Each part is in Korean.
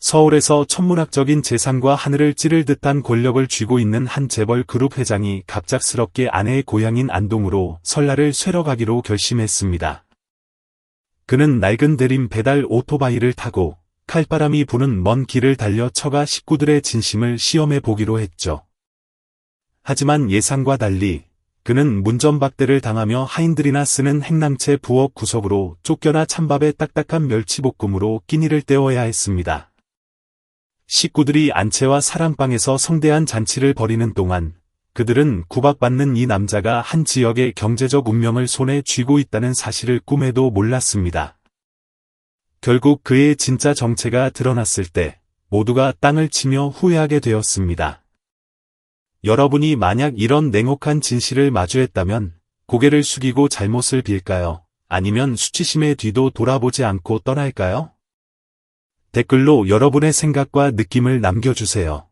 서울에서 천문학적인 재산과 하늘을 찌를 듯한 권력을 쥐고 있는 한 재벌 그룹 회장이 갑작스럽게 아내의 고향인 안동으로 설날을 쇠러 가기로 결심했습니다. 그는 낡은 대림 배달 오토바이를 타고 칼바람이 부는 먼 길을 달려 처가 식구들의 진심을 시험해 보기로 했죠. 하지만 예상과 달리 그는 문전박대를 당하며 하인들이나 쓰는 행랑채 부엌 구석으로 쫓겨나 찬밥에 딱딱한 멸치볶음으로 끼니를 때워야 했습니다. 식구들이 안채와 사랑방에서 성대한 잔치를 벌이는 동안 그들은 구박받는 이 남자가 한 지역의 경제적 운명을 손에 쥐고 있다는 사실을 꿈에도 몰랐습니다. 결국 그의 진짜 정체가 드러났을 때 모두가 땅을 치며 후회하게 되었습니다. 여러분이 만약 이런 냉혹한 진실을 마주했다면 고개를 숙이고 잘못을 빌까요? 아니면 수치심에 뒤도 돌아보지 않고 떠날까요? 댓글로 여러분의 생각과 느낌을 남겨주세요.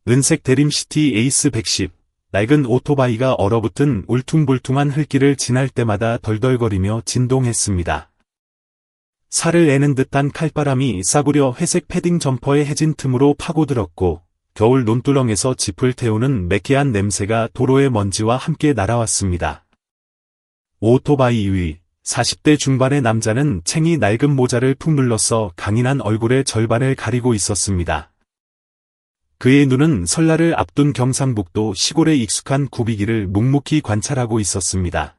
은색 대림시티 에이스 110, 낡은 오토바이가 얼어붙은 울퉁불퉁한 흙길을 지날 때마다 덜덜거리며 진동했습니다. 살을 애는 듯한 칼바람이 싸구려 회색 패딩 점퍼의 해진 틈으로 파고들었고 겨울 논두렁에서 짚을 태우는 매캐한 냄새가 도로의 먼지와 함께 날아왔습니다. 오토바이 위 40대 중반의 남자는 챙이 낡은 모자를 푹 눌러서 강인한 얼굴의 절반을 가리고 있었습니다. 그의 눈은 설날을 앞둔 경상북도 시골에 익숙한 구비기를 묵묵히 관찰하고 있었습니다.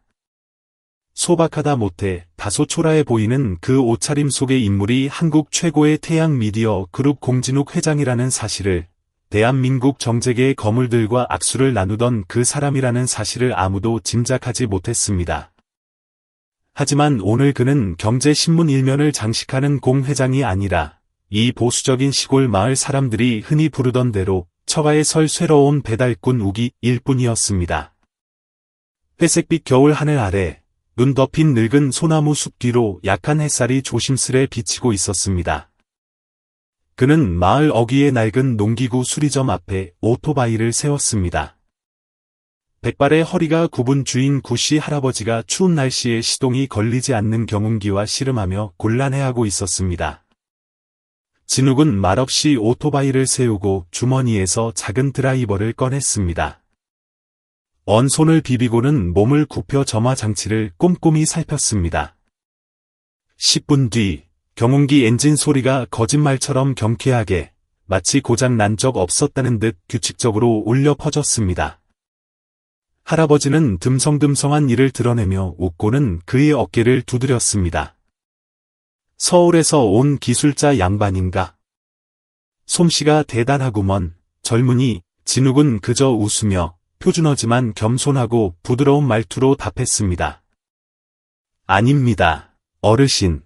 소박하다 못해 다소 초라해 보이는 그 옷차림 속의 인물이 한국 최고의 태양 미디어 그룹 공진욱 회장이라는 사실을, 대한민국 정재계의 거물들과 악수를 나누던 그 사람이라는 사실을 아무도 짐작하지 못했습니다. 하지만 오늘 그는 경제신문 일면을 장식하는 공 회장이 아니라 이 보수적인 시골 마을 사람들이 흔히 부르던 대로 처가에 설 쇠러온 배달꾼 우기일 뿐이었습니다. 회색빛 겨울 하늘 아래 눈 덮인 늙은 소나무 숲 뒤로 약한 햇살이 조심스레 비치고 있었습니다. 그는 마을 어귀의 낡은 농기구 수리점 앞에 오토바이를 세웠습니다. 백발의 허리가 굽은 주인 구씨 할아버지가 추운 날씨에 시동이 걸리지 않는 경운기와 씨름하며 곤란해하고 있었습니다. 진욱은 말없이 오토바이를 세우고 주머니에서 작은 드라이버를 꺼냈습니다. 언 손을 비비고는 몸을 굽혀 점화 장치를 꼼꼼히 살폈습니다. 10분 뒤 경운기 엔진 소리가 거짓말처럼 경쾌하게 마치 고장 난 적 없었다는 듯 규칙적으로 울려 퍼졌습니다. 할아버지는 듬성듬성한 이를 드러내며 웃고는 그의 어깨를 두드렸습니다. 서울에서 온 기술자 양반인가? 솜씨가 대단하구먼. 젊은이 진욱은 그저 웃으며 표준어지만 겸손하고 부드러운 말투로 답했습니다. 아닙니다, 어르신.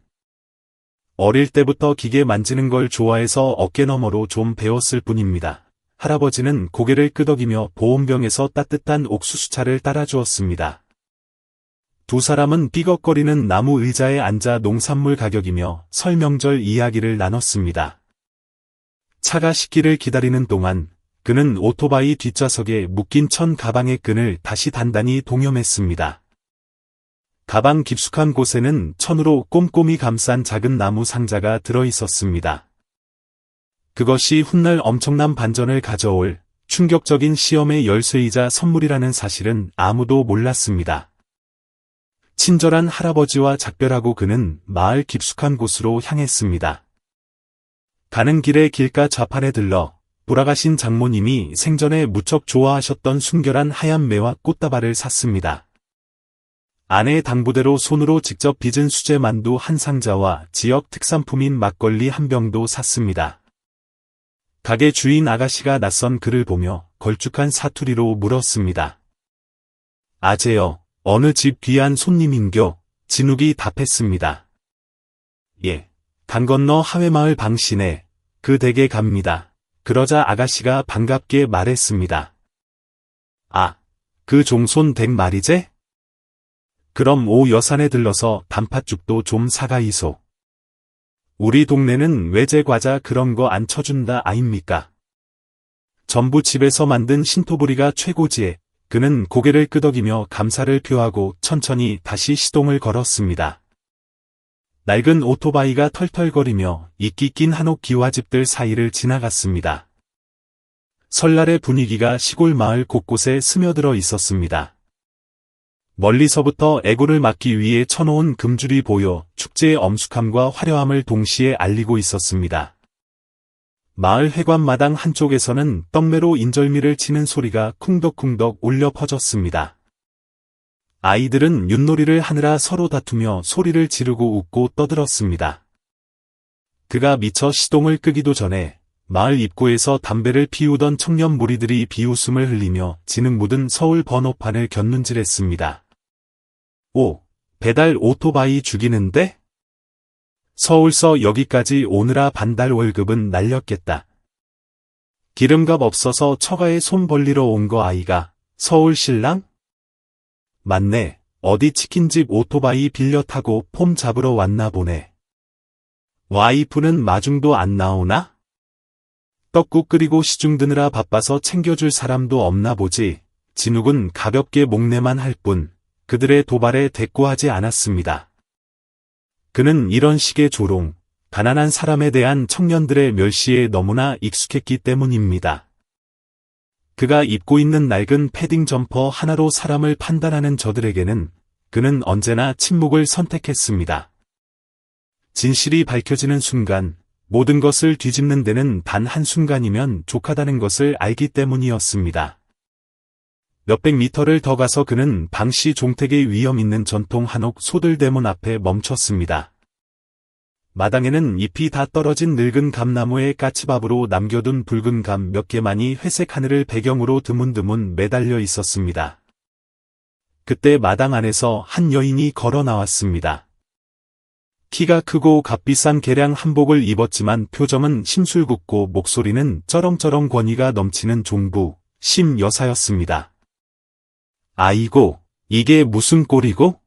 어릴 때부터 기계 만지는 걸 좋아해서 어깨너머로 좀 배웠을 뿐입니다. 할아버지는 고개를 끄덕이며 보온병에서 따뜻한 옥수수차를 따라주었습니다. 두 사람은 삐걱거리는 나무 의자에 앉아 농산물 가격이며 설 명절 이야기를 나눴습니다. 차가 식기를 기다리는 동안 그는 오토바이 뒷좌석에 묶인 천 가방의 끈을 다시 단단히 동여맸습니다. 가방 깊숙한 곳에는 천으로 꼼꼼히 감싼 작은 나무 상자가 들어있었습니다. 그것이 훗날 엄청난 반전을 가져올 충격적인 시험의 열쇠이자 선물이라는 사실은 아무도 몰랐습니다. 친절한 할아버지와 작별하고 그는 마을 깊숙한 곳으로 향했습니다. 가는 길에 길가 좌판에 들러 돌아가신 장모님이 생전에 무척 좋아하셨던 순결한 하얀 매와 꽃다발을 샀습니다. 아내의 당부대로 손으로 직접 빚은 수제 만두 한 상자와 지역 특산품인 막걸리 한 병도 샀습니다. 가게 주인 아가씨가 낯선 그를 보며 걸쭉한 사투리로 물었습니다. 아재여, 어느 집 귀한 손님인겨? 진욱이 답했습니다. 예, 강 건너 하회마을 방신에 그 댁에 갑니다. 그러자 아가씨가 반갑게 말했습니다. 아, 그 종손 댁 말이제? 그럼 오 여산에 들러서 단팥죽도 좀 사가이소. 우리 동네는 외제 과자 그런 거 안 쳐준다 아입니까? 전부 집에서 만든 신토부리가 최고지에 그는 고개를 끄덕이며 감사를 표하고 천천히 다시 시동을 걸었습니다. 낡은 오토바이가 털털거리며 이끼 낀 한옥 기와집들 사이를 지나갔습니다. 설날의 분위기가 시골 마을 곳곳에 스며들어 있었습니다. 멀리서부터 애고를 막기 위해 쳐놓은 금줄이 보여 축제의 엄숙함과 화려함을 동시에 알리고 있었습니다. 마을 회관마당 한쪽에서는 떡매로 인절미를 치는 소리가 쿵덕쿵덕 울려 퍼졌습니다. 아이들은 윷놀이를 하느라 서로 다투며 소리를 지르고 웃고 떠들었습니다. 그가 미처 시동을 끄기도 전에 마을 입구에서 담배를 피우던 청년 무리들이 비웃음을 흘리며 진흙 묻은 서울 번호판을 곁눈질했습니다. 오, 배달 오토바이 죽이는데? 서울서 여기까지 오느라 반달 월급은 날렸겠다. 기름값 없어서 처가에 손 벌리러 온 거 아이가 서울 신랑? 맞네, 어디 치킨집 오토바이 빌려 타고 폼 잡으러 왔나 보네. 와이프는 마중도 안 나오나? 떡국 끓이고 시중 드느라 바빠서 챙겨줄 사람도 없나 보지. 진욱은 가볍게 목례만 할 뿐 그들의 도발에 대꾸하지 않았습니다. 그는 이런 식의 조롱, 가난한 사람에 대한 청년들의 멸시에 너무나 익숙했기 때문입니다. 그가 입고 있는 낡은 패딩 점퍼 하나로 사람을 판단하는 저들에게는 그는 언제나 침묵을 선택했습니다. 진실이 밝혀지는 순간, 모든 것을 뒤집는 데는 단 한순간이면 족하다는 것을 알기 때문이었습니다. 몇백 미터를 더 가서 그는 방시 종택의 위험 있는 전통 한옥 소들대문 앞에 멈췄습니다. 마당에는 잎이 다 떨어진 늙은 감나무에 까치밥으로 남겨둔 붉은 감 몇 개만이 회색 하늘을 배경으로 드문드문 매달려 있었습니다. 그때 마당 안에서 한 여인이 걸어 나왔습니다. 키가 크고 값비싼 개량 한복을 입었지만 표정은 심술궂고 목소리는 쩌렁쩌렁 권위가 넘치는 종부, 심 여사였습니다. 아이고, 이게 무슨 꼴이고?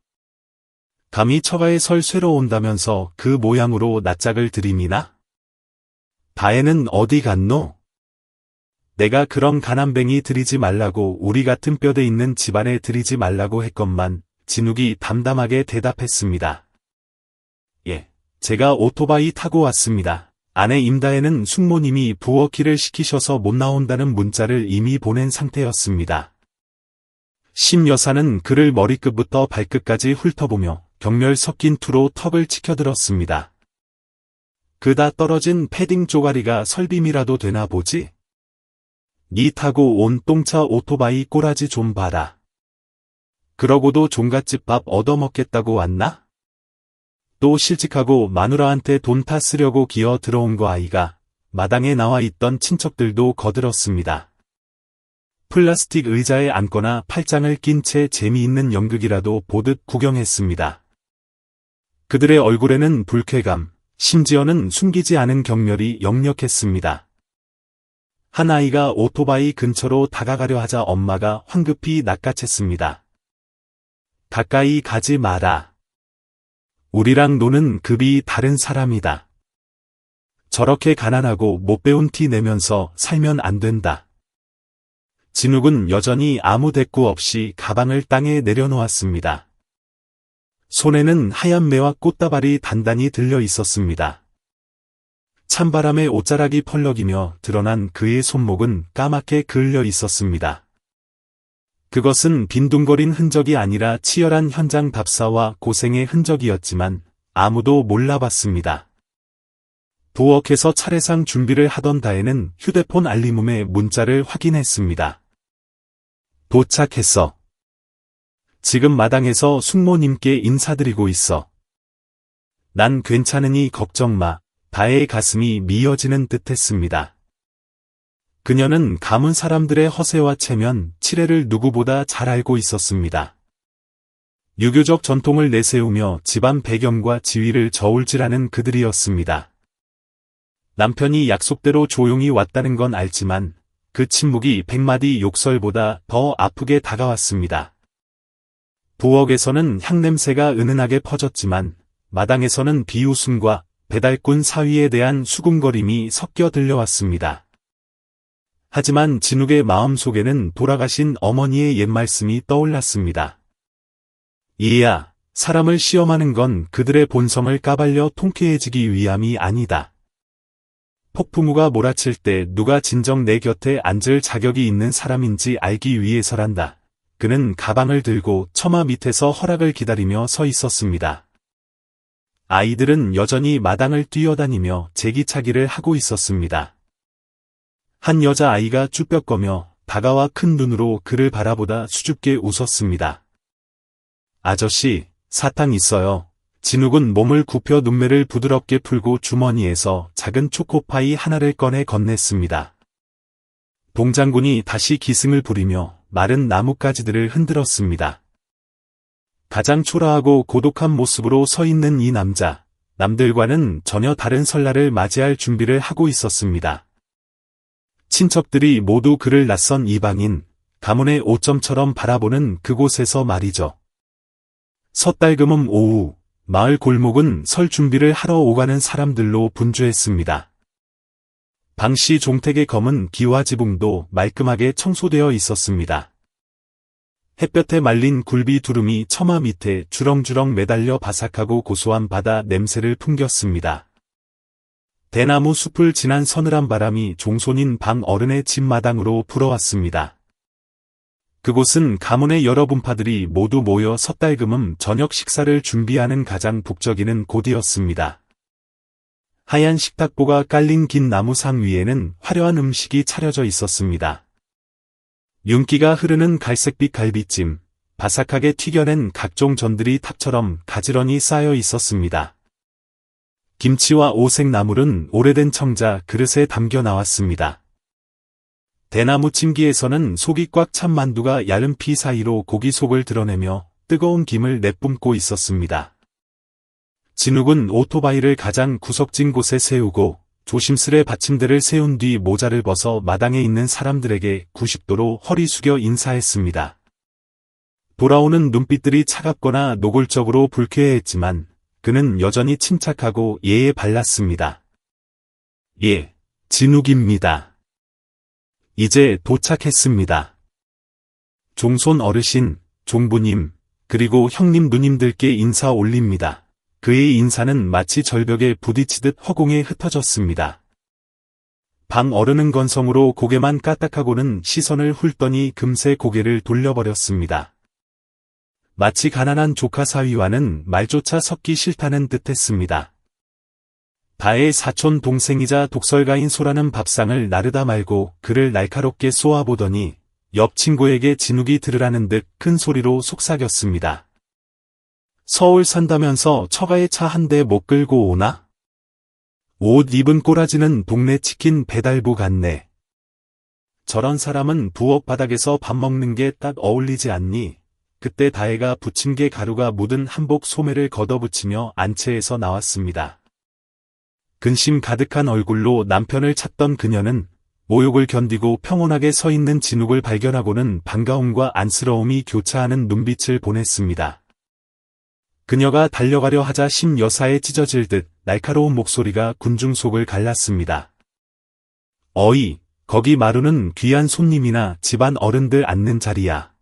감히 처가에 설 쇠로 온다면서 그 모양으로 낯짝을 들이미나? 다혜는 어디 갔노? 내가 그런 가난뱅이 들이지 말라고 우리 같은 뼈대 있는 집안에 들이지 말라고 했건만 진욱이 담담하게 대답했습니다. 예, 제가 오토바이 타고 왔습니다. 아내 임다혜는 숙모님이 부엌일을 시키셔서 못 나온다는 문자를 이미 보낸 상태였습니다. 심 여사는 그를 머리끝부터 발끝까지 훑어보며 경멸 섞인 투로 턱을 치켜들었습니다. 그다 떨어진 패딩 쪼가리가 설빔이라도 되나 보지? 니 타고 온 똥차 오토바이 꼬라지 좀 봐라. 그러고도 종갓집 밥 얻어먹겠다고 왔나? 또 실직하고 마누라한테 돈 타 쓰려고 기어 들어온 거 아이가. 마당에 나와 있던 친척들도 거들었습니다. 플라스틱 의자에 앉거나 팔짱을 낀 채 재미있는 연극이라도 보듯 구경했습니다. 그들의 얼굴에는 불쾌감, 심지어는 숨기지 않은 경멸이 역력했습니다. 한 아이가 오토바이 근처로 다가가려 하자 엄마가 황급히 낚아챘습니다. 가까이 가지 마라. 우리랑 노는 급이 다른 사람이다. 저렇게 가난하고 못 배운 티 내면서 살면 안 된다. 진욱은 여전히 아무 대꾸 없이 가방을 땅에 내려놓았습니다. 손에는 하얀 매와 꽃다발이 단단히 들려 있었습니다. 찬바람에 옷자락이 펄럭이며 드러난 그의 손목은 까맣게 그을려 있었습니다. 그것은 빈둥거린 흔적이 아니라 치열한 현장 답사와 고생의 흔적이었지만 아무도 몰라봤습니다. 부엌에서 차례상 준비를 하던 다혜는 휴대폰 알림음에 문자를 확인했습니다. 도착했어. 지금 마당에서 숙모님께 인사드리고 있어. 난 괜찮으니 걱정 마. 다혜의 가슴이 미어지는 듯했습니다. 그녀는 가문 사람들의 허세와 체면, 치레를 누구보다 잘 알고 있었습니다. 유교적 전통을 내세우며 집안 배경과 지위를 저울질하는 그들이었습니다. 남편이 약속대로 조용히 왔다는 건 알지만 그 침묵이 100마디 욕설보다 더 아프게 다가왔습니다. 부엌에서는 향냄새가 은은하게 퍼졌지만 마당에서는 비웃음과 배달꾼 사위에 대한 수군거림이 섞여 들려왔습니다. 하지만 진욱의 마음속에는 돌아가신 어머니의 옛말씀이 떠올랐습니다. 얘야, 사람을 시험하는 건 그들의 본성을 까발려 통쾌해지기 위함이 아니다. 폭풍우가 몰아칠 때 누가 진정 내 곁에 앉을 자격이 있는 사람인지 알기 위해서란다. 그는 가방을 들고 처마 밑에서 허락을 기다리며 서 있었습니다. 아이들은 여전히 마당을 뛰어다니며 제기차기를 하고 있었습니다. 한 여자아이가 쭈뼛거며 다가와 큰 눈으로 그를 바라보다 수줍게 웃었습니다. 아저씨, 사탕 있어요. 진욱은 몸을 굽혀 눈매를 부드럽게 풀고 주머니에서 작은 초코파이 하나를 꺼내 건넸습니다. 동장군이 다시 기승을 부리며 마른 나뭇가지들을 흔들었습니다. 가장 초라하고 고독한 모습으로 서 있는 이 남자, 남들과는 전혀 다른 설날을 맞이할 준비를 하고 있었습니다. 친척들이 모두 그를 낯선 이방인, 가문의 오점처럼 바라보는 그곳에서 말이죠. 섣달금음 오후, 마을 골목은 설 준비를 하러 오가는 사람들로 분주했습니다. 방씨 종택의 검은 기와 지붕도 말끔하게 청소되어 있었습니다. 햇볕에 말린 굴비 두rum이 처마 밑에 주렁주렁 매달려 바삭하고 고소한 바다 냄새를 풍겼습니다. 대나무 숲을 지난 서늘한 바람이 종손인 방 어른의 집마당으로 불어왔습니다. 그곳은 가문의 여러 분파들이 모두 모여 섣달금음 저녁 식사를 준비하는 가장 북적이는 곳이었습니다. 하얀 식탁보가 깔린 긴 나무상 위에는 화려한 음식이 차려져 있었습니다. 윤기가 흐르는 갈색빛 갈비찜, 바삭하게 튀겨낸 각종 전들이 탑처럼 가지런히 쌓여 있었습니다. 김치와 오색 나물은 오래된 청자 그릇에 담겨 나왔습니다. 대나무 찜기에서는 속이 꽉 찬 만두가 얇은 피 사이로 고기 속을 드러내며 뜨거운 김을 내뿜고 있었습니다. 진욱은 오토바이를 가장 구석진 곳에 세우고 조심스레 받침대를 세운 뒤 모자를 벗어 마당에 있는 사람들에게 90도로 허리 숙여 인사했습니다. 돌아오는 눈빛들이 차갑거나 노골적으로 불쾌해했지만 그는 여전히 침착하고 예에 발랐습니다. 예, 진욱입니다. 이제 도착했습니다. 종손 어르신, 종부님, 그리고 형님 누님들께 인사 올립니다. 그의 인사는 마치 절벽에 부딪히듯 허공에 흩어졌습니다. 방 어른은 건성으로 고개만 까딱하고는 시선을 훑더니 금세 고개를 돌려버렸습니다. 마치 가난한 조카 사위와는 말조차 섞기 싫다는 듯했습니다. 다의 사촌 동생이자 독설가인 소라는 밥상을 나르다 말고 그를 날카롭게 쏘아보더니 옆 친구에게 진욱이 들으라는 듯 큰 소리로 속삭였습니다. 서울 산다면서 처가에 차 한 대 못 끌고 오나? 옷 입은 꼬라지는 동네 치킨 배달부 같네. 저런 사람은 부엌 바닥에서 밥 먹는 게 딱 어울리지 않니? 그때 다혜가 부침개 가루가 묻은 한복 소매를 걷어붙이며 안채에서 나왔습니다. 근심 가득한 얼굴로 남편을 찾던 그녀는 모욕을 견디고 평온하게 서 있는 진욱을 발견하고는 반가움과 안쓰러움이 교차하는 눈빛을 보냈습니다. 그녀가 달려가려 하자 심여사에 찢어질 듯 날카로운 목소리가 군중 속을 갈랐습니다. 어이, 거기 마루는 귀한 손님이나 집안 어른들 앉는 자리야.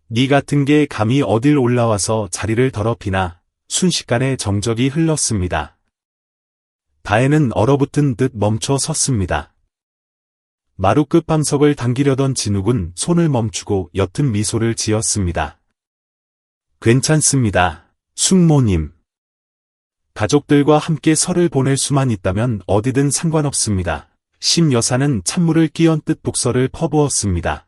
네 같은 게 감히 어딜 올라와서 자리를 더럽히나. 순식간에 정적이 흘렀습니다. 다혜는 얼어붙은 듯 멈춰 섰습니다. 마루 끝밤석을 당기려던 진욱은 손을 멈추고 옅은 미소를 지었습니다. 괜찮습니다, 숙모님. 가족들과 함께 설을 보낼 수만 있다면 어디든 상관없습니다. 심여사는 찬물을 끼얹듯 독설을 퍼부었습니다.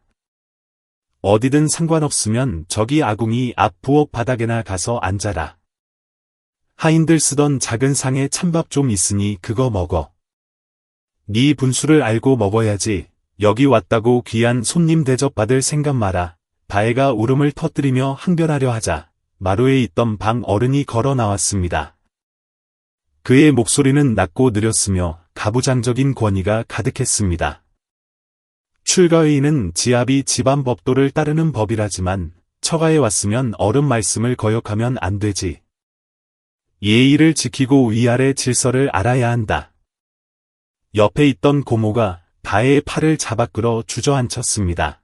어디든 상관없으면 저기 아궁이 앞 부엌 바닥에나 가서 앉아라. 하인들 쓰던 작은 상에 찬밥 좀 있으니 그거 먹어. 네 분수를 알고 먹어야지. 여기 왔다고 귀한 손님 대접받을 생각 마라. 다혜가 울음을 터뜨리며 항변하려 하자 마루에 있던 방 어른이 걸어 나왔습니다. 그의 목소리는 낮고 느렸으며 가부장적인 권위가 가득했습니다. 출가의는 지압이 집안 법도를 따르는 법이라지만 처가에 왔으면 어른 말씀을 거역하면 안 되지. 예의를 지키고 위아래 질서를 알아야 한다. 옆에 있던 고모가 다혜의 팔을 잡아 끌어 주저앉혔습니다.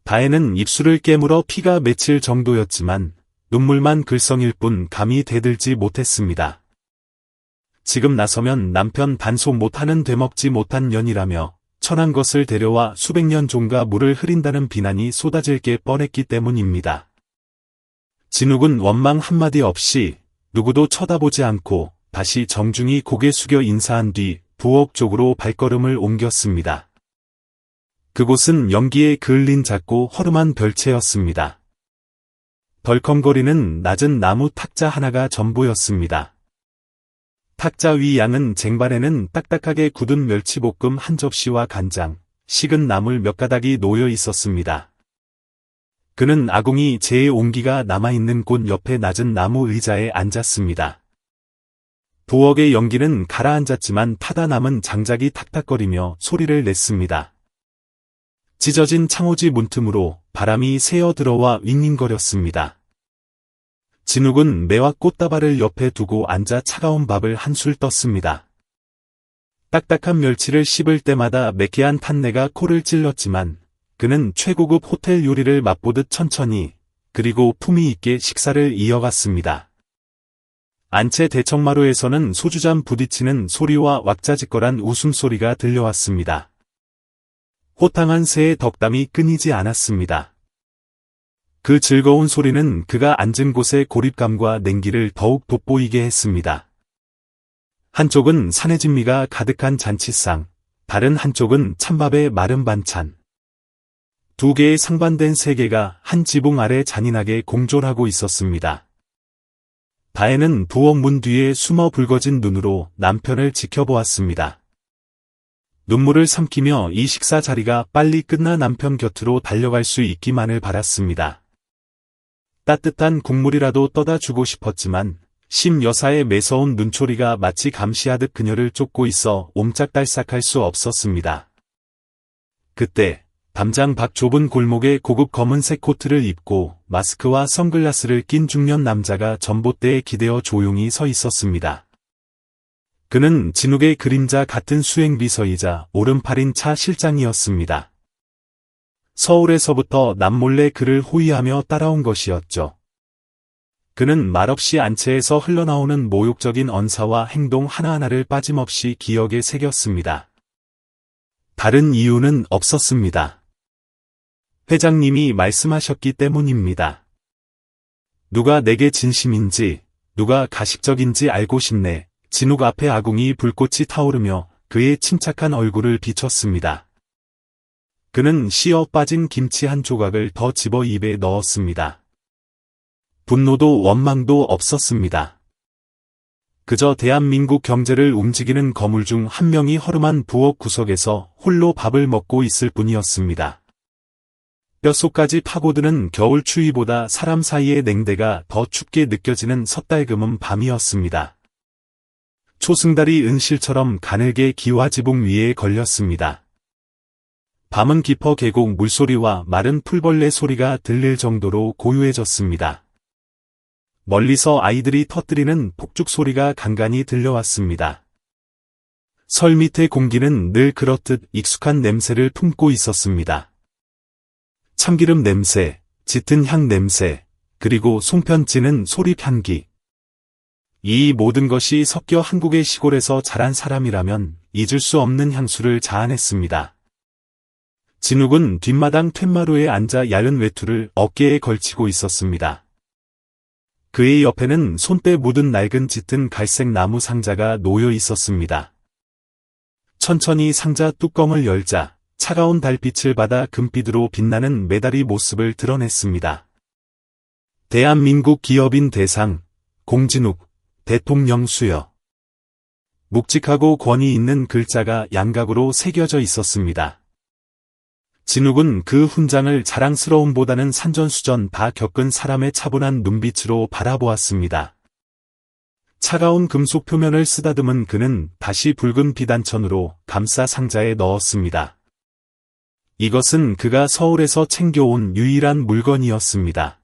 다혜는 입술을 깨물어 피가 맺힐 정도였지만 눈물만 글썽일 뿐 감히 대들지 못했습니다. 지금 나서면 남편 단속 못하는 되먹지 못한 년이라며 천한 것을 데려와 수백 년 종가 물을 흐린다는 비난이 쏟아질 게 뻔했기 때문입니다. 진욱은 원망 한마디 없이 누구도 쳐다보지 않고 다시 정중히 고개 숙여 인사한 뒤 부엌 쪽으로 발걸음을 옮겼습니다. 그곳은 연기에 그을린 작고 허름한 별채였습니다. 덜컹거리는 낮은 나무 탁자 하나가 전부였습니다. 탁자 위 양은 쟁반에는 딱딱하게 굳은 멸치볶음 한 접시와 간장, 식은 나물 몇 가닥이 놓여 있었습니다. 그는 아궁이 재의 온기가 남아있는 곳 옆에 낮은 나무 의자에 앉았습니다. 부엌의 연기는 가라앉았지만 타다 남은 장작이 탁탁거리며 소리를 냈습니다. 찢어진 창호지 문틈으로 바람이 새어 들어와 윙윙거렸습니다. 진욱은 매와 꽃다발을 옆에 두고 앉아 차가운 밥을 한술 떴습니다. 딱딱한 멸치를 씹을 때마다 매캐한 탄내가 코를 찔렀지만 그는 최고급 호텔 요리를 맛보듯 천천히 그리고 품위 있게 식사를 이어갔습니다. 안채 대청마루에서는 소주잔 부딪히는 소리와 왁자지껄한 웃음소리가 들려왔습니다. 호탕한 새의 덕담이 끊이지 않았습니다. 그 즐거운 소리는 그가 앉은 곳의 고립감과 냉기를 더욱 돋보이게 했습니다. 한쪽은 산의 진미가 가득한 잔치상, 다른 한쪽은 찬밥의 마른 반찬. 두 개의 상반된 세계가 한 지붕 아래 잔인하게 공존하고 있었습니다. 다혜는 부엌 문 뒤에 숨어 붉어진 눈으로 남편을 지켜보았습니다. 눈물을 삼키며 이 식사 자리가 빨리 끝나 남편 곁으로 달려갈 수 있기만을 바랐습니다. 따뜻한 국물이라도 떠다 주고 싶었지만 심 여사의 매서운 눈초리가 마치 감시하듯 그녀를 쫓고 있어 옴짝달싹할 수 없었습니다. 그때 담장 밖 좁은 골목에 고급 검은색 코트를 입고 마스크와 선글라스를 낀 중년 남자가 전봇대에 기대어 조용히 서 있었습니다. 그는 진욱의 그림자 같은 수행비서이자 오른팔인 차 실장이었습니다. 서울에서부터 남몰래 그를 호위하며 따라온 것이었죠. 그는 말없이 안채에서 흘러나오는 모욕적인 언사와 행동 하나하나를 빠짐없이 기억에 새겼습니다. 다른 이유는 없었습니다. 회장님이 말씀하셨기 때문입니다. 누가 내게 진심인지, 누가 가식적인지 알고 싶네. 진욱 앞에 아궁이 불꽃이 타오르며 그의 침착한 얼굴을 비췄습니다. 그는 씨어 빠진 김치 한 조각을 더 집어 입에 넣었습니다. 분노도 원망도 없었습니다. 그저 대한민국 경제를 움직이는 거물 중 한 명이 허름한 부엌 구석에서 홀로 밥을 먹고 있을 뿐이었습니다. 뼛속까지 파고드는 겨울 추위보다 사람 사이의 냉대가 더 춥게 느껴지는 섣달금은 밤이었습니다. 초승달이 은실처럼 가늘게 기와 지붕 위에 걸렸습니다. 밤은 깊어 계곡 물소리와 마른 풀벌레 소리가 들릴 정도로 고요해졌습니다. 멀리서 아이들이 터뜨리는 폭죽 소리가 간간히 들려왔습니다. 설 밑의 공기는 늘 그렇듯 익숙한 냄새를 품고 있었습니다. 참기름 냄새, 짙은 향 냄새, 그리고 송편찌는 소립 향기. 이 모든 것이 섞여 한국의 시골에서 자란 사람이라면 잊을 수 없는 향수를 자아냈습니다. 진욱은 뒷마당 툇마루에 앉아 얇은 외투를 어깨에 걸치고 있었습니다. 그의 옆에는 손때 묻은 낡은 짙은 갈색 나무 상자가 놓여 있었습니다. 천천히 상자 뚜껑을 열자 차가운 달빛을 받아 금빛으로 빛나는 메다리 모습을 드러냈습니다. 대한민국 기업인 대상, 공진욱, 대통령 수여. 묵직하고 권위 있는 글자가 양각으로 새겨져 있었습니다. 진욱은 그 훈장을 자랑스러움보다는 산전수전 다 겪은 사람의 차분한 눈빛으로 바라보았습니다. 차가운 금속 표면을 쓰다듬은 그는 다시 붉은 비단천으로 감싸 상자에 넣었습니다. 이것은 그가 서울에서 챙겨온 유일한 물건이었습니다.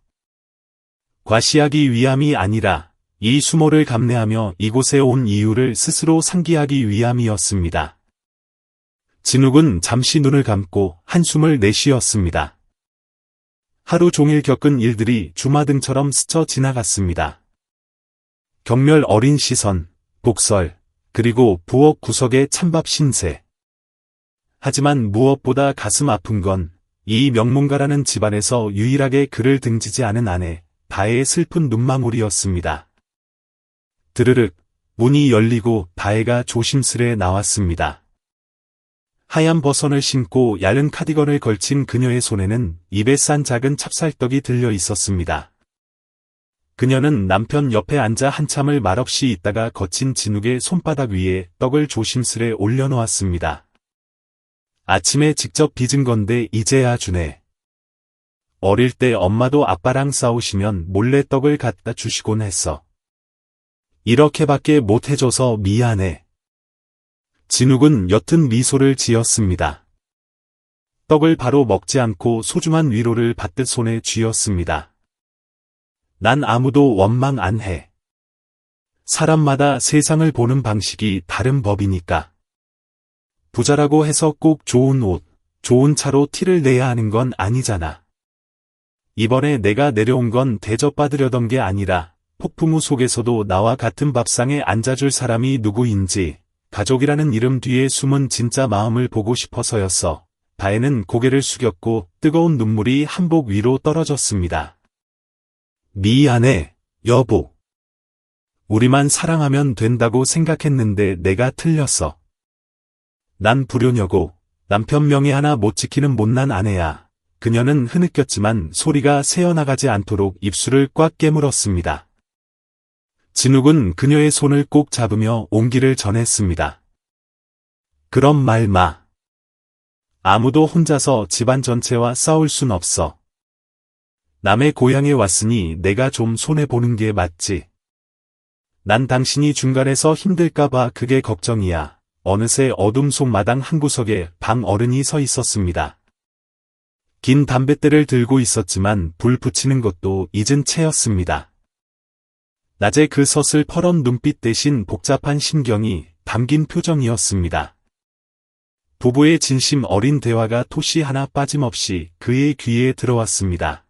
과시하기 위함이 아니라 이 수모를 감내하며 이곳에 온 이유를 스스로 상기하기 위함이었습니다. 진욱은 잠시 눈을 감고 한숨을 내쉬었습니다. 하루 종일 겪은 일들이 주마등처럼 스쳐 지나갔습니다. 경멸 어린 시선, 복설, 그리고 부엌 구석의 찬밥 신세. 하지만 무엇보다 가슴 아픈 건 이 명문가라는 집안에서 유일하게 그를 등지지 않은 아내, 다혜의 슬픈 눈망울이었습니다. 드르륵, 문이 열리고 다혜가 조심스레 나왔습니다. 하얀 버선을 신고 얇은 카디건을 걸친 그녀의 손에는 입에 싼 작은 찹쌀떡이 들려 있었습니다. 그녀는 남편 옆에 앉아 한참을 말없이 있다가 거친 진욱의 손바닥 위에 떡을 조심스레 올려놓았습니다. 아침에 직접 빚은 건데 이제야 주네. 어릴 때 엄마도 아빠랑 싸우시면 몰래 떡을 갖다 주시곤 했어. 이렇게밖에 못 해줘서 미안해. 진욱은 옅은 미소를 지었습니다. 떡을 바로 먹지 않고 소중한 위로를 받듯 손에 쥐었습니다. 난 아무도 원망 안 해. 사람마다 세상을 보는 방식이 다른 법이니까. 부자라고 해서 꼭 좋은 옷, 좋은 차로 티를 내야 하는 건 아니잖아. 이번에 내가 내려온 건 대접받으려던 게 아니라 폭풍우 속에서도 나와 같은 밥상에 앉아줄 사람이 누구인지 가족이라는 이름 뒤에 숨은 진짜 마음을 보고 싶어서였어. 다혜는 고개를 숙였고 뜨거운 눈물이 한복 위로 떨어졌습니다. 미안해, 여보. 우리만 사랑하면 된다고 생각했는데 내가 틀렸어. 난 불효녀고 남편 명예 하나 못 지키는 못난 아내야. 그녀는 흐느꼈지만 소리가 새어나가지 않도록 입술을 꽉 깨물었습니다. 진욱은 그녀의 손을 꼭 잡으며 온기를 전했습니다. 그런 말 마. 아무도 혼자서 집안 전체와 싸울 순 없어. 남의 고향에 왔으니 내가 좀 손해보는 게 맞지. 난 당신이 중간에서 힘들까봐 그게 걱정이야. 어느새 어둠 속 마당 한 구석에 방 어른이 서 있었습니다. 긴 담뱃대를 들고 있었지만 불 붙이는 것도 잊은 채였습니다. 낮에 그 서슬퍼런 눈빛 대신 복잡한 심경이 담긴 표정이었습니다. 부부의 진심 어린 대화가 토시 하나 빠짐없이 그의 귀에 들어왔습니다.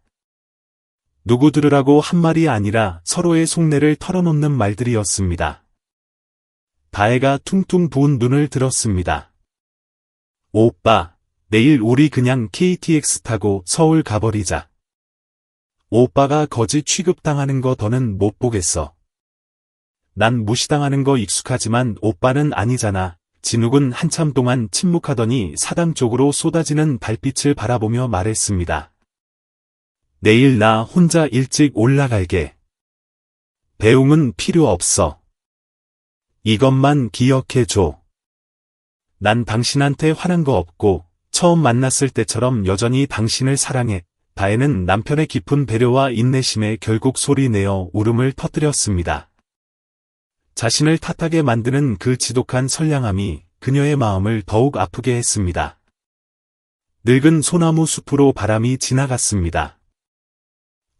누구 들으라고 한 말이 아니라 서로의 속내를 털어놓는 말들이었습니다. 다혜가 퉁퉁 부은 눈을 들었습니다. 오빠, 내일 우리 그냥 KTX 타고 서울 가버리자. 오빠가 거지 취급당하는 거 더는 못 보겠어. 난 무시당하는 거 익숙하지만 오빠는 아니잖아. 진욱은 한참 동안 침묵하더니 사당 쪽으로 쏟아지는 달빛을 바라보며 말했습니다. 내일 나 혼자 일찍 올라갈게. 배웅은 필요 없어. 이것만 기억해줘. 난 당신한테 화난 거 없고 처음 만났을 때처럼 여전히 당신을 사랑해. 다혜는 남편의 깊은 배려와 인내심에 결국 소리내어 울음을 터뜨렸습니다. 자신을 탓하게 만드는 그 지독한 선량함이 그녀의 마음을 더욱 아프게 했습니다. 늙은 소나무 숲으로 바람이 지나갔습니다.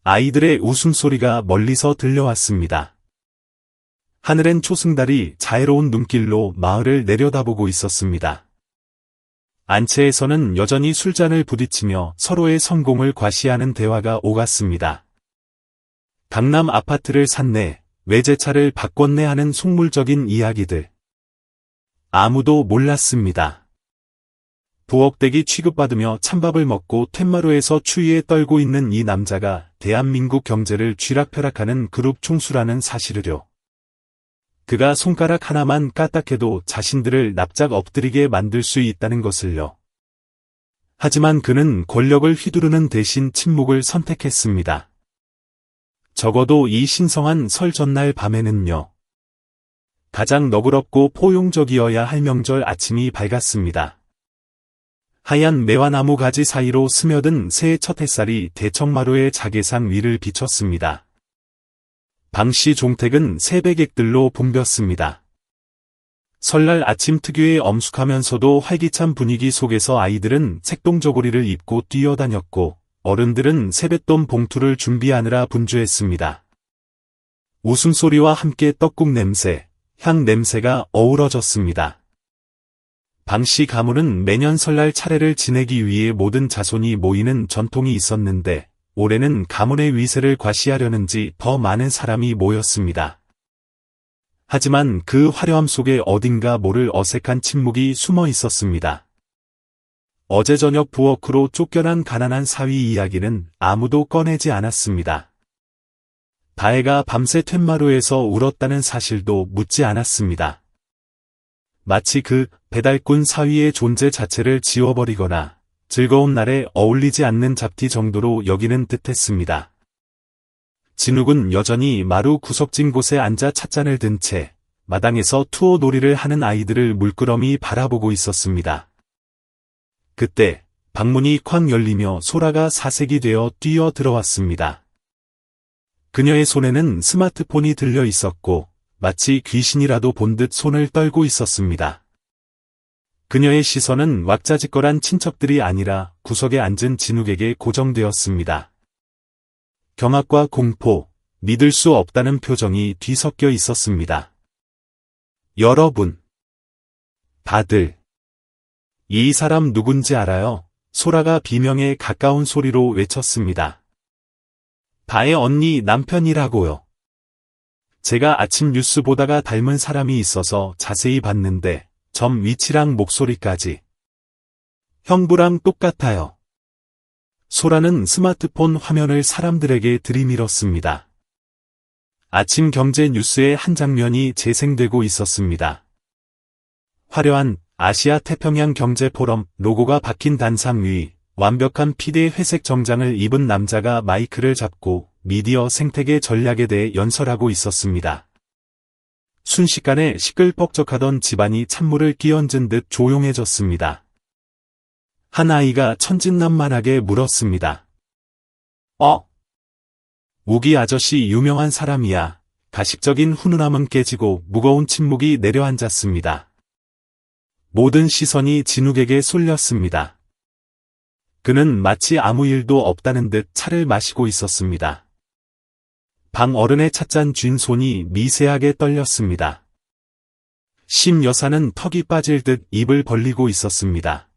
아이들의 웃음소리가 멀리서 들려왔습니다. 하늘엔 초승달이 자애로운 눈길로 마을을 내려다보고 있었습니다. 안채에서는 여전히 술잔을 부딪히며 서로의 성공을 과시하는 대화가 오갔습니다. 강남 아파트를 샀네, 외제차를 바꿨네 하는 속물적인 이야기들. 아무도 몰랐습니다. 부엌댁이 취급받으며 찬밥을 먹고 툇마루에서 추위에 떨고 있는 이 남자가 대한민국 경제를 쥐락펴락하는 그룹 총수라는 사실을요. 그가 손가락 하나만 까딱해도 자신들을 납작 엎드리게 만들 수 있다는 것을요. 하지만 그는 권력을 휘두르는 대신 침묵을 선택했습니다. 적어도 이 신성한 설 전날 밤에는요. 가장 너그럽고 포용적이어야 할 명절 아침이 밝았습니다. 하얀 매화나무 가지 사이로 스며든 새해 첫 햇살이 대청마루의 자개상 위를 비췄습니다. 방씨 종택은 새배객들로 붐볐습니다. 설날 아침 특유의 엄숙하면서도 활기찬 분위기 속에서 아이들은 색동저고리를 입고 뛰어다녔고 어른들은 세뱃돈 봉투를 준비하느라 분주했습니다. 웃음소리와 함께 떡국 냄새, 향 냄새가 어우러졌습니다. 방씨 가문은 매년 설날 차례를 지내기 위해 모든 자손이 모이는 전통이 있었는데 올해는 가문의 위세를 과시하려는지 더 많은 사람이 모였습니다. 하지만 그 화려함 속에 어딘가 모를 어색한 침묵이 숨어 있었습니다. 어제 저녁 부엌으로 쫓겨난 가난한 사위 이야기는 아무도 꺼내지 않았습니다. 다혜가 밤새 툇마루에서 울었다는 사실도 묻지 않았습니다. 마치 그 배달꾼 사위의 존재 자체를 지워버리거나 즐거운 날에 어울리지 않는 잡티 정도로 여기는 듯했습니다. 진욱은 여전히 마루 구석진 곳에 앉아 찻잔을 든 채 마당에서 투호 놀이를 하는 아이들을 물끄러미 바라보고 있었습니다. 그때 방문이 쾅 열리며 소라가 사색이 되어 뛰어 들어왔습니다. 그녀의 손에는 스마트폰이 들려 있었고 마치 귀신이라도 본 듯 손을 떨고 있었습니다. 그녀의 시선은 왁자지껄한 친척들이 아니라 구석에 앉은 진욱에게 고정되었습니다. 경악과 공포, 믿을 수 없다는 표정이 뒤섞여 있었습니다. 여러분, 다들 이 사람 누군지 알아요? 소라가 비명에 가까운 소리로 외쳤습니다. 다혜 언니 남편이라고요. 제가 아침 뉴스 보다가 닮은 사람이 있어서 자세히 봤는데 점 위치랑 목소리까지 형부랑 똑같아요. 소라는 스마트폰 화면을 사람들에게 들이밀었습니다. 아침 경제 뉴스의 한 장면이 재생되고 있었습니다. 화려한 아시아 태평양 경제 포럼 로고가 박힌 단상 위 완벽한 피대 회색 정장을 입은 남자가 마이크를 잡고 미디어 생태계 전략에 대해 연설하고 있었습니다. 순식간에 시끌벅적하던 집안이 찬물을 끼얹은 듯 조용해졌습니다. 한 아이가 천진난만하게 물었습니다. 우기 아저씨 유명한 사람이야. 가식적인 훈훈함은 깨지고 무거운 침묵이 내려앉았습니다. 모든 시선이 진욱에게 쏠렸습니다. 그는 마치 아무 일도 없다는 듯 차를 마시고 있었습니다. 방 어른의 찻잔 쥔 손이 미세하게 떨렸습니다. 심 여사는 턱이 빠질 듯 입을 벌리고 있었습니다.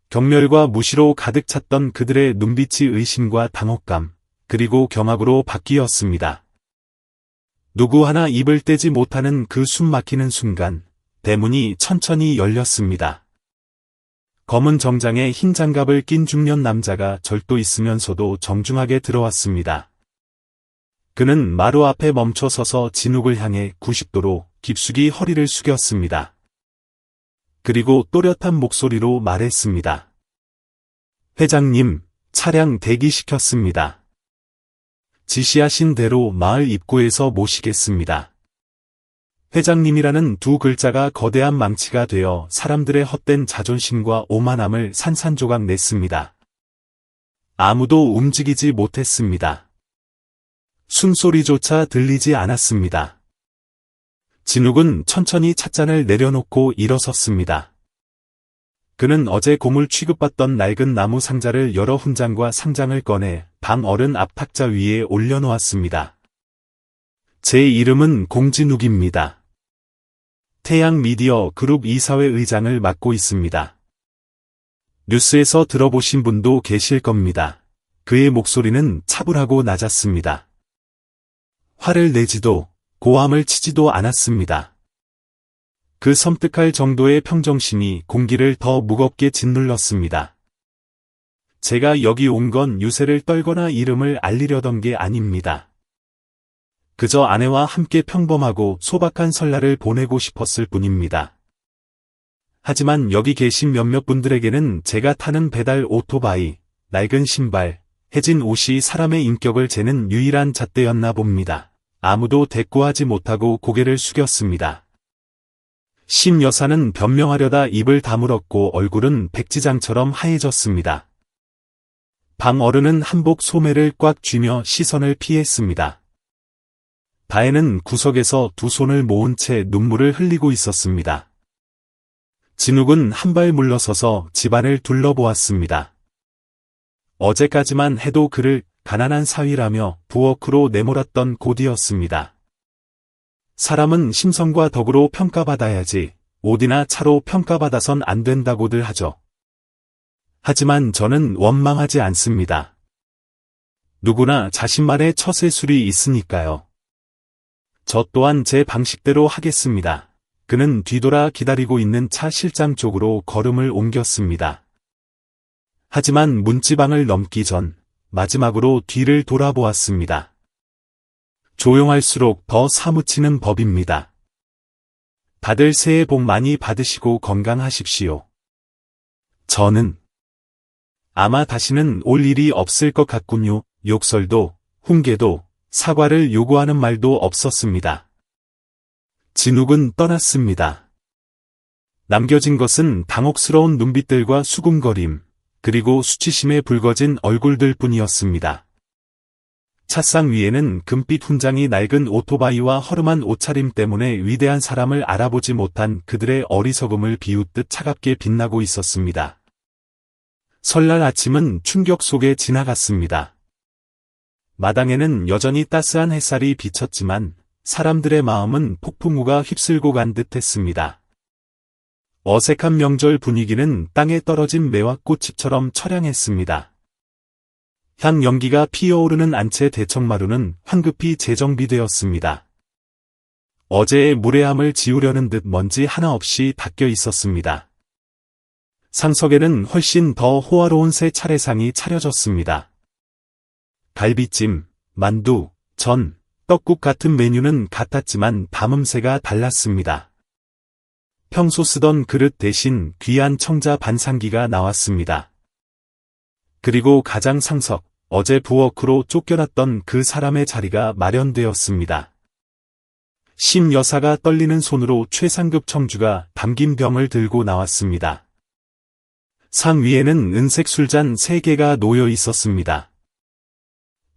경멸과 무시로 가득 찼던 그들의 눈빛이 의심과 당혹감, 그리고 경악으로 바뀌었습니다. 누구 하나 입을 떼지 못하는 그 숨 막히는 순간, 대문이 천천히 열렸습니다. 검은 정장에 흰 장갑을 낀 중년 남자가 절도 있으면서도 정중하게 들어왔습니다. 그는 마루 앞에 멈춰 서서 진욱을 향해 90도로 깊숙이 허리를 숙였습니다. 그리고 또렷한 목소리로 말했습니다. 회장님, 차량 대기시켰습니다. 지시하신 대로 마을 입구에서 모시겠습니다. 회장님이라는 두 글자가 거대한 망치가 되어 사람들의 헛된 자존심과 오만함을 산산조각 냈습니다. 아무도 움직이지 못했습니다. 숨소리조차 들리지 않았습니다. 진욱은 천천히 찻잔을 내려놓고 일어섰습니다. 그는 어제 고물 취급받던 낡은 나무 상자를 열어 훈장과 상장을 꺼내 방 어른 앞 탁자 위에 올려놓았습니다. 제 이름은 공진욱입니다. 태양미디어 그룹 이사회 의장을 맡고 있습니다. 뉴스에서 들어보신 분도 계실 겁니다. 그의 목소리는 차분하고 낮았습니다. 화를 내지도 고함을 치지도 않았습니다. 그 섬뜩할 정도의 평정심이 공기를 더 무겁게 짓눌렀습니다. 제가 여기 온 건 유세를 떨거나 이름을 알리려던 게 아닙니다. 그저 아내와 함께 평범하고 소박한 설날을 보내고 싶었을 뿐입니다. 하지만 여기 계신 몇몇 분들에게는 제가 타는 배달 오토바이, 낡은 신발, 해진 옷이 사람의 인격을 재는 유일한 잣대였나 봅니다. 아무도 대꾸하지 못하고 고개를 숙였습니다. 심 여사는 변명하려다 입을 다물었고 얼굴은 백지장처럼 하얘졌습니다. 방 어른은 한복 소매를 꽉 쥐며 시선을 피했습니다. 다혜는 구석에서 두 손을 모은 채 눈물을 흘리고 있었습니다. 진욱은 한 발 물러서서 집안을 둘러보았습니다. 어제까지만 해도 그를 가난한 사위라며 부엌으로 내몰았던 고디였습니다. 사람은 심성과 덕으로 평가받아야지 옷이나 차로 평가받아선 안 된다고들 하죠. 하지만 저는 원망하지 않습니다. 누구나 자신 말에 처세술이 있으니까요. 저 또한 제 방식대로 하겠습니다. 그는 뒤돌아 기다리고 있는 차 실장 쪽으로 걸음을 옮겼습니다. 하지만 문지방을 넘기 전 마지막으로 뒤를 돌아보았습니다. 조용할수록 더 사무치는 법입니다. 다들 새해 복 많이 받으시고 건강하십시오. 저는 아마 다시는 올 일이 없을 것 같군요. 욕설도, 훈계도, 사과를 요구하는 말도 없었습니다. 진욱은 떠났습니다. 남겨진 것은 당혹스러운 눈빛들과 수군거림, 그리고 수치심에 붉어진 얼굴들 뿐이었습니다. 차상 위에는 금빛 훈장이 낡은 오토바이와 허름한 옷차림 때문에 위대한 사람을 알아보지 못한 그들의 어리석음을 비웃듯 차갑게 빛나고 있었습니다. 설날 아침은 충격 속에 지나갔습니다. 마당에는 여전히 따스한 햇살이 비쳤지만 사람들의 마음은 폭풍우가 휩쓸고 간 듯했습니다. 어색한 명절 분위기는 땅에 떨어진 매화 꽃잎처럼 처량했습니다. 향 연기가 피어오르는 안채 대청마루는 황급히 재정비되었습니다. 어제의 무례함을 지우려는 듯 먼지 하나 없이 닦여 있었습니다. 상석에는 훨씬 더 호화로운 새 차례상이 차려졌습니다. 갈비찜, 만두, 전, 떡국 같은 메뉴는 같았지만 담음새가 달랐습니다. 평소 쓰던 그릇 대신 귀한 청자 반상기가 나왔습니다. 그리고 가장 상석, 어제 부엌으로 쫓겨났던 그 사람의 자리가 마련되었습니다. 심 여사가 떨리는 손으로 최상급 청주가 담긴 병을 들고 나왔습니다. 상 위에는 은색 술잔 3개가 놓여 있었습니다.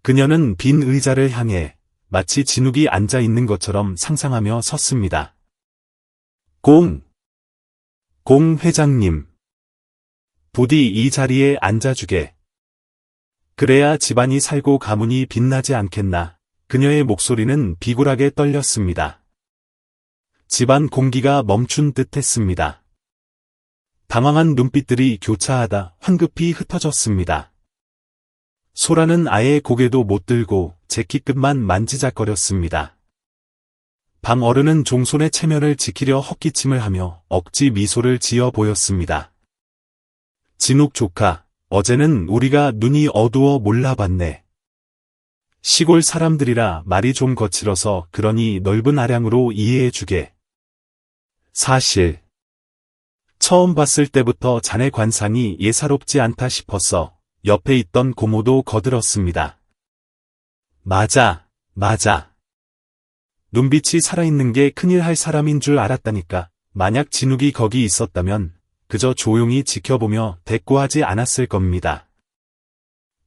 그녀는 빈 의자를 향해 마치 진욱이 앉아 있는 것처럼 상상하며 섰습니다. 공 회장님. 부디 이 자리에 앉아주게. 그래야 집안이 살고 가문이 빛나지 않겠나. 그녀의 목소리는 비굴하게 떨렸습니다. 집안 공기가 멈춘 듯했습니다. 당황한 눈빛들이 교차하다 황급히 흩어졌습니다. 소라는 아예 고개도 못 들고 재킷끝만 만지작거렸습니다. 방 어른은 종손의 체면을 지키려 헛기침을 하며 억지 미소를 지어 보였습니다. 진욱 조카, 어제는 우리가 눈이 어두워 몰라봤네. 시골 사람들이라 말이 좀 거칠어서 그러니 넓은 아량으로 이해해주게. 사실 처음 봤을 때부터 자네 관상이 예사롭지 않다 싶었어. 옆에 있던 고모도 거들었습니다. 맞아. 눈빛이 살아있는 게 큰일 할 사람인 줄 알았다니까. 만약 진욱이 거기 있었다면 그저 조용히 지켜보며 대꾸하지 않았을 겁니다.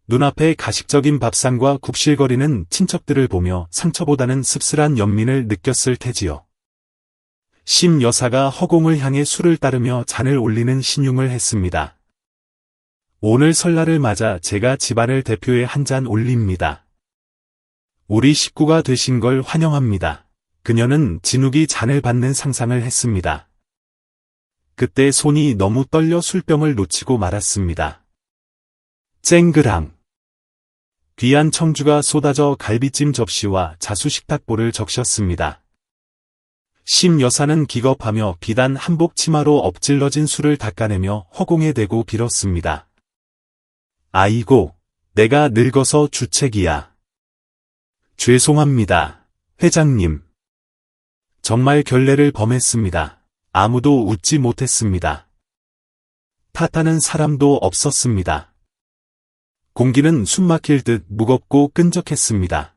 눈앞에 가식적인 밥상과 굽실거리는 친척들을 보며 상처보다는 씁쓸한 연민을 느꼈을 테지요. 심 여사가 허공을 향해 술을 따르며 잔을 올리는 신용을 했습니다. 오늘 설날을 맞아 제가 집안을 대표해 한 잔 올립니다. 우리 식구가 되신 걸 환영합니다. 그녀는 진욱이 잔을 받는 상상을 했습니다. 그때 손이 너무 떨려 술병을 놓치고 말았습니다. 쨍그랑. 귀한 청주가 쏟아져 갈비찜 접시와 자수식탁보를 적셨습니다. 심 여사는 기겁하며 비단 한복 치마로 엎질러진 술을 닦아내며 허공에 대고 빌었습니다. 아이고, 내가 늙어서 주책이야. 죄송합니다, 회장님. 정말 결례를 범했습니다. 아무도 웃지 못했습니다. 탓하는 사람도 없었습니다. 공기는 숨막힐 듯 무겁고 끈적했습니다.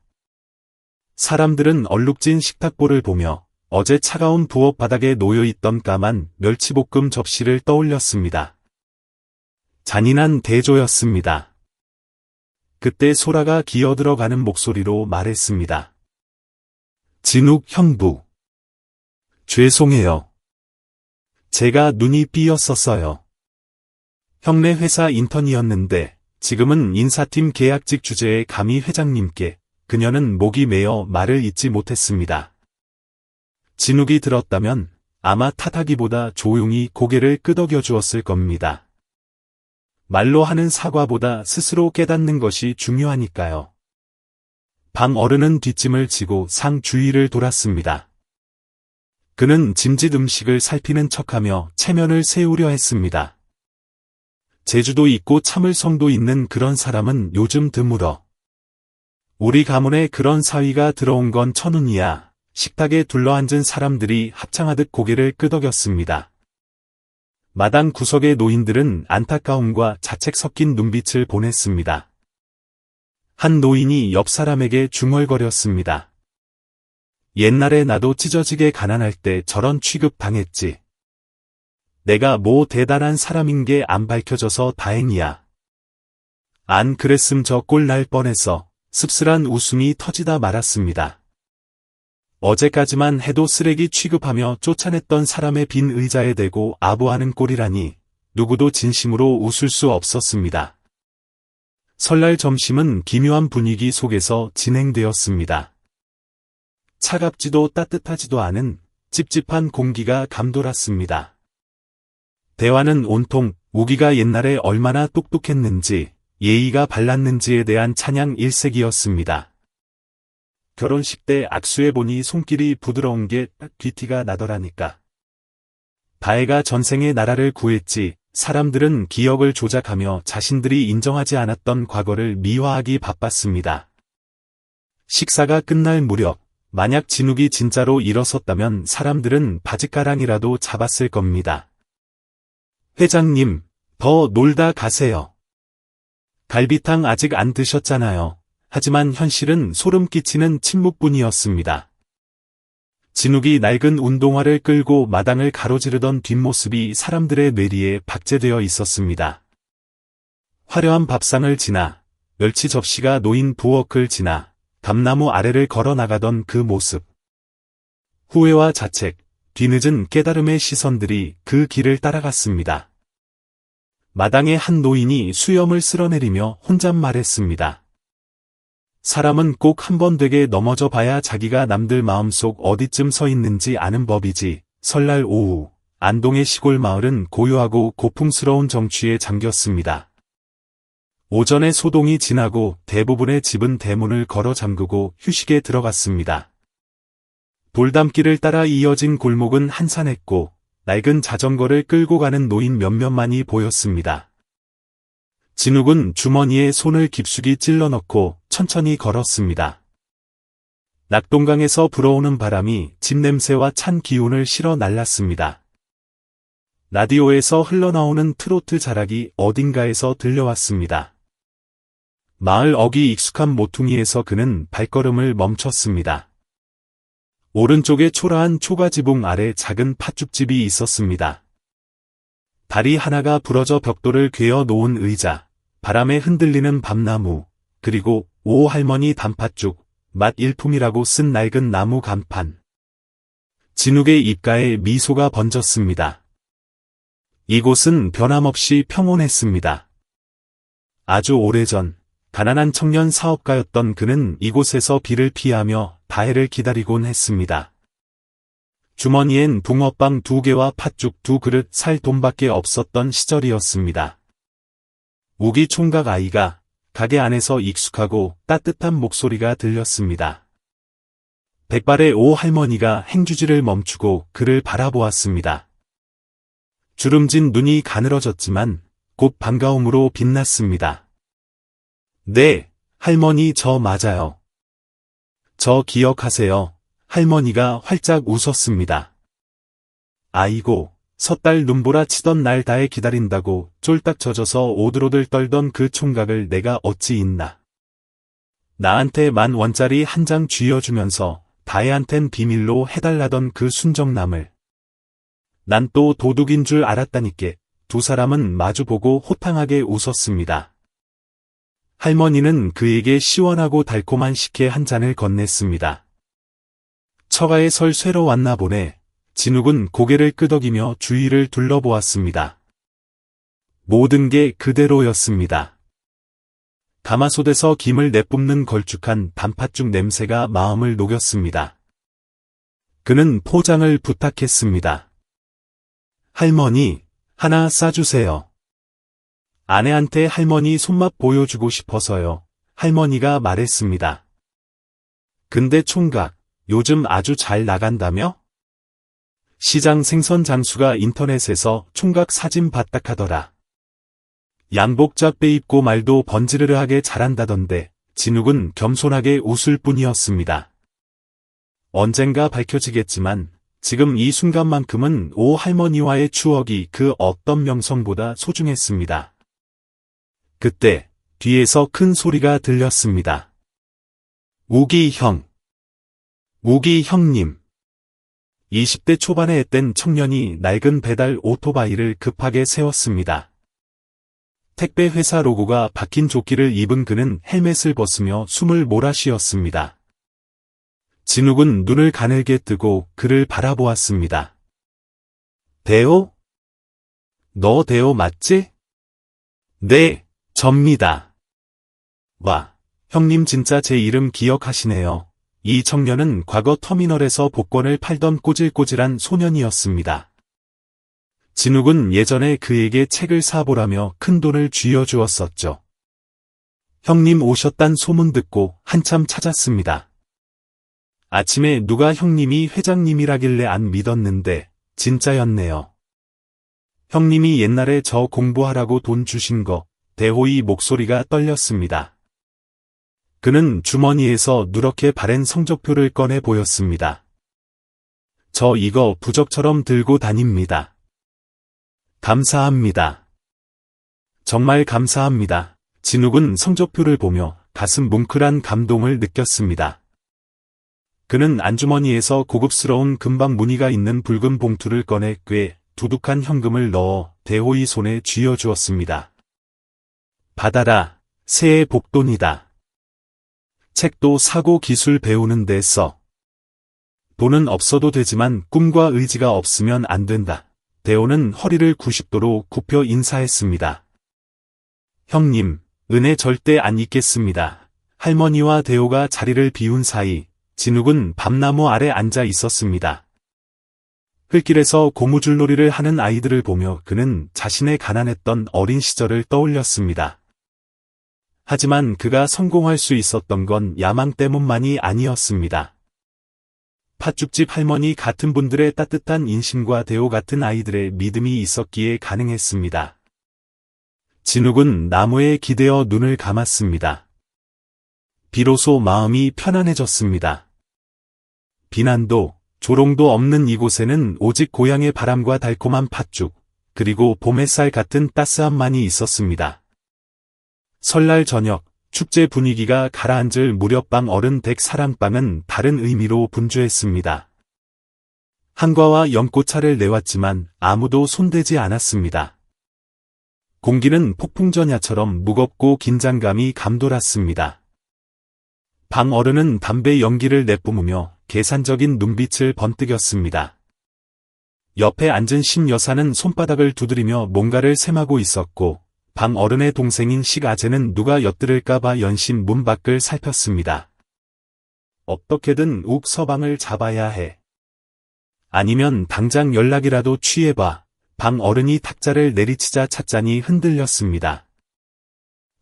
사람들은 얼룩진 식탁보를 보며 어제 차가운 부엌 바닥에 놓여있던 까만 멸치볶음 접시를 떠올렸습니다. 잔인한 대조였습니다. 그때 소라가 기어들어가는 목소리로 말했습니다. 진욱 형부. 죄송해요. 제가 눈이 삐었었어요. 형네 회사 인턴이었는데 지금은 인사팀 계약직 주제에 감히 회장님께. 그녀는 목이 메어 말을 잇지 못했습니다. 진욱이 들었다면 아마 탓하기보다 조용히 고개를 끄덕여 주었을 겁니다. 말로 하는 사과보다 스스로 깨닫는 것이 중요하니까요. 방 어른은 뒷짐을 지고 상 주위를 돌았습니다. 그는 짐짓 음식을 살피는 척하며 체면을 세우려 했습니다. 재주도 있고 참을성도 있는 그런 사람은 요즘 드물어. 우리 가문에 그런 사위가 들어온 건 천운이야. 식탁에 둘러앉은 사람들이 합창하듯 고개를 끄덕였습니다. 마당 구석의 노인들은 안타까움과 자책 섞인 눈빛을 보냈습니다. 한 노인이 옆 사람에게 중얼거렸습니다. 옛날에 나도 찢어지게 가난할 때 저런 취급 당했지. 내가 뭐 대단한 사람인 게 안 밝혀져서 다행이야. 안 그랬음 저 꼴 날 뻔했어. 씁쓸한 웃음이 터지다 말았습니다. 어제까지만 해도 쓰레기 취급하며 쫓아냈던 사람의 빈 의자에 대고 아부하는 꼴이라니 누구도 진심으로 웃을 수 없었습니다. 설날 점심은 기묘한 분위기 속에서 진행되었습니다. 차갑지도 따뜻하지도 않은 찝찝한 공기가 감돌았습니다. 대화는 온통 우기가 옛날에 얼마나 똑똑했는지 예의가 발랐는지에 대한 찬양 일색이었습니다. 결혼식 때 악수해보니 손길이 부드러운 게 딱 귀티가 나더라니까. 바에가 전생에 나라를 구했지. 사람들은 기억을 조작하며 자신들이 인정하지 않았던 과거를 미화하기 바빴습니다. 식사가 끝날 무렵 만약 진욱이 진짜로 일어섰다면 사람들은 바짓가랑이라도 잡았을 겁니다. 회장님, 더 놀다 가세요. 갈비탕 아직 안 드셨잖아요. 하지만 현실은 소름 끼치는 침묵뿐이었습니다. 진욱이 낡은 운동화를 끌고 마당을 가로지르던 뒷모습이 사람들의 뇌리에 박제되어 있었습니다. 화려한 밥상을 지나 멸치 접시가 놓인 부엌을 지나 감나무 아래를 걸어 나가던 그 모습. 후회와 자책, 뒤늦은 깨달음의 시선들이 그 길을 따라갔습니다. 마당에 한 노인이 수염을 쓸어내리며 혼잣말했습니다. 사람은 꼭 한 번 되게 넘어져 봐야 자기가 남들 마음속 어디쯤 서 있는지 아는 법이지. 설날 오후, 안동의 시골 마을은 고요하고 고풍스러운 정취에 잠겼습니다. 오전에 소동이 지나고 대부분의 집은 대문을 걸어 잠그고 휴식에 들어갔습니다. 돌담길을 따라 이어진 골목은 한산했고 낡은 자전거를 끌고 가는 노인 몇몇만이 보였습니다. 진욱은 주머니에 손을 깊숙이 찔러 넣고 천천히 걸었습니다. 낙동강에서 불어오는 바람이 집 냄새와 찬 기운을 실어 날랐습니다. 라디오에서 흘러나오는 트로트 자락이 어딘가에서 들려왔습니다. 마을 어귀 익숙한 모퉁이에서 그는 발걸음을 멈췄습니다. 오른쪽에 초라한 초가지붕 아래 작은 팥죽집이 있었습니다. 다리 하나가 부러져 벽돌을 괴어 놓은 의자, 바람에 흔들리는 밤나무, 그리고 오 할머니 단팥죽, 맛 일품이라고 쓴 낡은 나무 간판. 진욱의 입가에 미소가 번졌습니다. 이곳은 변함없이 평온했습니다. 아주 오래전 가난한 청년 사업가였던 그는 이곳에서 비를 피하며 다해를 기다리곤 했습니다. 주머니엔 붕어빵 2개와 팥죽 2그릇 살 돈밖에 없었던 시절이었습니다. 우기 총각 아이가 가게 안에서 익숙하고 따뜻한 목소리가 들렸습니다. 백발의 오 할머니가 행주지를 멈추고 그를 바라보았습니다. 주름진 눈이 가늘어졌지만 곧 반가움으로 빛났습니다. 네, 할머니 저 맞아요. 저 기억하세요. 할머니가 활짝 웃었습니다. 아이고, 섣달 눈보라 치던 날 다해 기다린다고 쫄딱 젖어서 오들오들 떨던 그 총각을 내가 어찌 잊나. 나한테 10,000원짜리 한 장 쥐어주면서 다혜한텐 비밀로 해달라던 그 순정남을. 난 또 도둑인 줄 알았다니께. 두 사람은 마주보고 호탕하게 웃었습니다. 할머니는 그에게 시원하고 달콤한 식혜 한 잔을 건넸습니다. 처가에 설 쇠러 왔나 보네. 진욱은 고개를 끄덕이며 주위를 둘러보았습니다. 모든 게 그대로였습니다. 가마솥에서 김을 내뿜는 걸쭉한 단팥죽 냄새가 마음을 녹였습니다. 그는 포장을 부탁했습니다. 할머니, 하나 싸주세요. 아내한테 할머니 손맛 보여주고 싶어서요. 할머니가 말했습니다. 근데 총각, 요즘 아주 잘 나간다며? 시장 생선 장수가 인터넷에서 총각 사진 봤다 하더라. 양복 쫙 빼입고 말도 번지르르하게 잘한다던데 진욱은 겸손하게 웃을 뿐이었습니다. 언젠가 밝혀지겠지만 지금 이 순간만큼은 오 할머니와의 추억이 그 어떤 명성보다 소중했습니다. 그때 뒤에서 큰 소리가 들렸습니다. 우기 형. 우기 형님. 20대 초반에 앳된 청년이 낡은 배달 오토바이를 급하게 세웠습니다. 택배 회사 로고가 박힌 조끼를 입은 그는 헬멧을 벗으며 숨을 몰아쉬었습니다. 진욱은 눈을 가늘게 뜨고 그를 바라보았습니다. 대호? 너 대호 맞지? 네, 접니다. 와, 형님 진짜 제 이름 기억하시네요. 이 청년은 과거 터미널에서 복권을 팔던 꼬질꼬질한 소년이었습니다. 진욱은 예전에 그에게 책을 사보라며 큰돈을 쥐어주었었죠. 형님 오셨단 소문 듣고 한참 찾았습니다. 아침에 누가 형님이 회장님이라길래 안 믿었는데 진짜였네요. 형님이 옛날에 저 공부하라고 돈 주신 거. 대호의 목소리가 떨렸습니다. 그는 주머니에서 누렇게 바랜 성적표를 꺼내 보였습니다. 저 이거 부적처럼 들고 다닙니다. 감사합니다. 정말 감사합니다. 진욱은 성적표를 보며 가슴 뭉클한 감동을 느꼈습니다. 그는 안주머니에서 고급스러운 금방 무늬가 있는 붉은 봉투를 꺼내 꽤 두둑한 현금을 넣어 대호의 손에 쥐어주었습니다. 받아라, 새해 복돈이다. 책도 사고 기술 배우는 데 써. 돈은 없어도 되지만 꿈과 의지가 없으면 안 된다. 대호는 허리를 90도로 굽혀 인사했습니다. 형님, 은혜 절대 안 잊겠습니다. 할머니와 대호가 자리를 비운 사이 진욱은 밤나무 아래 앉아 있었습니다. 흙길에서 고무줄놀이를 하는 아이들을 보며 그는 자신의 가난했던 어린 시절을 떠올렸습니다. 하지만 그가 성공할 수 있었던 건 야망 때문만이 아니었습니다. 팥죽집 할머니 같은 분들의 따뜻한 인심과 대호 같은 아이들의 믿음이 있었기에 가능했습니다. 진욱은 나무에 기대어 눈을 감았습니다. 비로소 마음이 편안해졌습니다. 비난도 조롱도 없는 이곳에는 오직 고향의 바람과 달콤한 팥죽, 그리고 봄 햇살 같은 따스함만이 있었습니다. 설날 저녁, 축제 분위기가 가라앉을 무렵 방 어른 댁 사랑방은 다른 의미로 분주했습니다. 한과와 연꽃차를 내왔지만 아무도 손대지 않았습니다. 공기는 폭풍전야처럼 무겁고 긴장감이 감돌았습니다. 방 어른은 담배 연기를 내뿜으며 계산적인 눈빛을 번뜩였습니다. 옆에 앉은 심 여사는 손바닥을 두드리며 뭔가를 셈하고 있었고 방 어른의 동생인 식아재는 누가 엿들을까봐 연신 문 밖을 살폈습니다. 어떻게든 욱 서방을 잡아야 해. 아니면 당장 연락이라도 취해봐. 방 어른이 탁자를 내리치자 찻잔이 흔들렸습니다.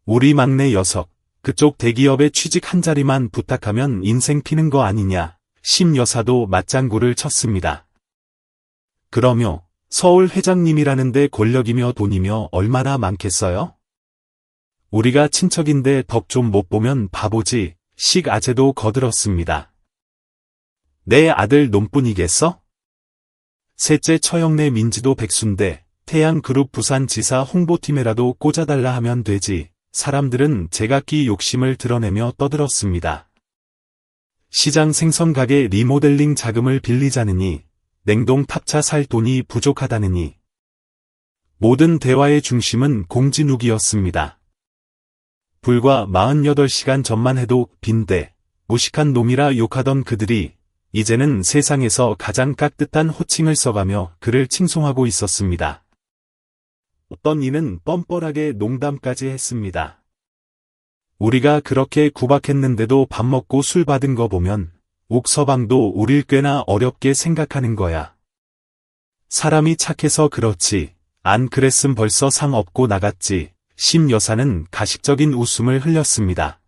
우리 막내 녀석, 그쪽 대기업에 취직 한 자리만 부탁하면 인생 피는 거 아니냐. 심 여사도 맞장구를 쳤습니다. 그러며 서울 회장님이라는데 권력이며 돈이며 얼마나 많겠어요? 우리가 친척인데 덕 좀 못 보면 바보지. 식아재도 거들었습니다. 내 아들 놈뿐이겠어? 셋째 처형내 민지도 백수인데 태양그룹 부산지사 홍보팀에라도 꽂아달라 하면 되지. 사람들은 제각기 욕심을 드러내며 떠들었습니다. 시장 생선 가게 리모델링 자금을 빌리자느니 냉동 탑차 살 돈이 부족하다느니 모든 대화의 중심은 공진욱이었습니다. 불과 48시간 전만 해도 빈대, 무식한 놈이라 욕하던 그들이 이제는 세상에서 가장 깍듯한 호칭을 써가며 그를 칭송하고 있었습니다. 어떤 이는 뻔뻔하게 농담까지 했습니다. 우리가 그렇게 구박했는데도 밥 먹고 술 받은 거 보면 욱 서방도 우릴 꽤나 어렵게 생각하는 거야. 사람이 착해서 그렇지, 안 그랬음 벌써 상 업고 나갔지. 심 여사는 가식적인 웃음을 흘렸습니다.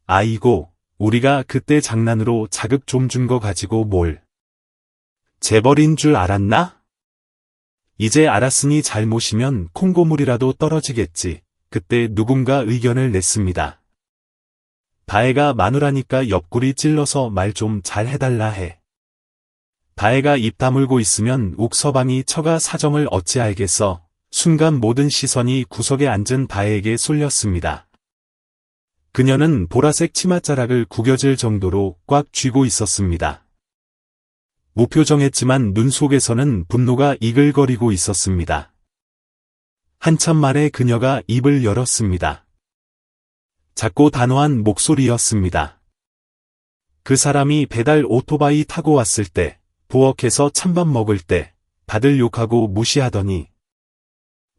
아이고, 우리가 그때 장난으로 자극 좀 준 거 가지고 뭘. 재벌인 줄 알았나? 이제 알았으니 잘못이면 콩고물이라도 떨어지겠지. 그때 누군가 의견을 냈습니다. 다혜가 마누라니까 옆구리 찔러서 말 좀 잘 해달라 해. 다혜가 입 다물고 있으면 옥서방이 처가 사정을 어찌 알겠어. 순간 모든 시선이 구석에 앉은 다혜에게 쏠렸습니다. 그녀는 보라색 치맛자락을 구겨질 정도로 꽉 쥐고 있었습니다. 무표정했지만 눈 속에서는 분노가 이글거리고 있었습니다. 한참 만에 그녀가 입을 열었습니다. 작고 단호한 목소리였습니다. 그 사람이 배달 오토바이 타고 왔을 때, 부엌에서 찬밥 먹을 때, 다들 욕하고 무시하더니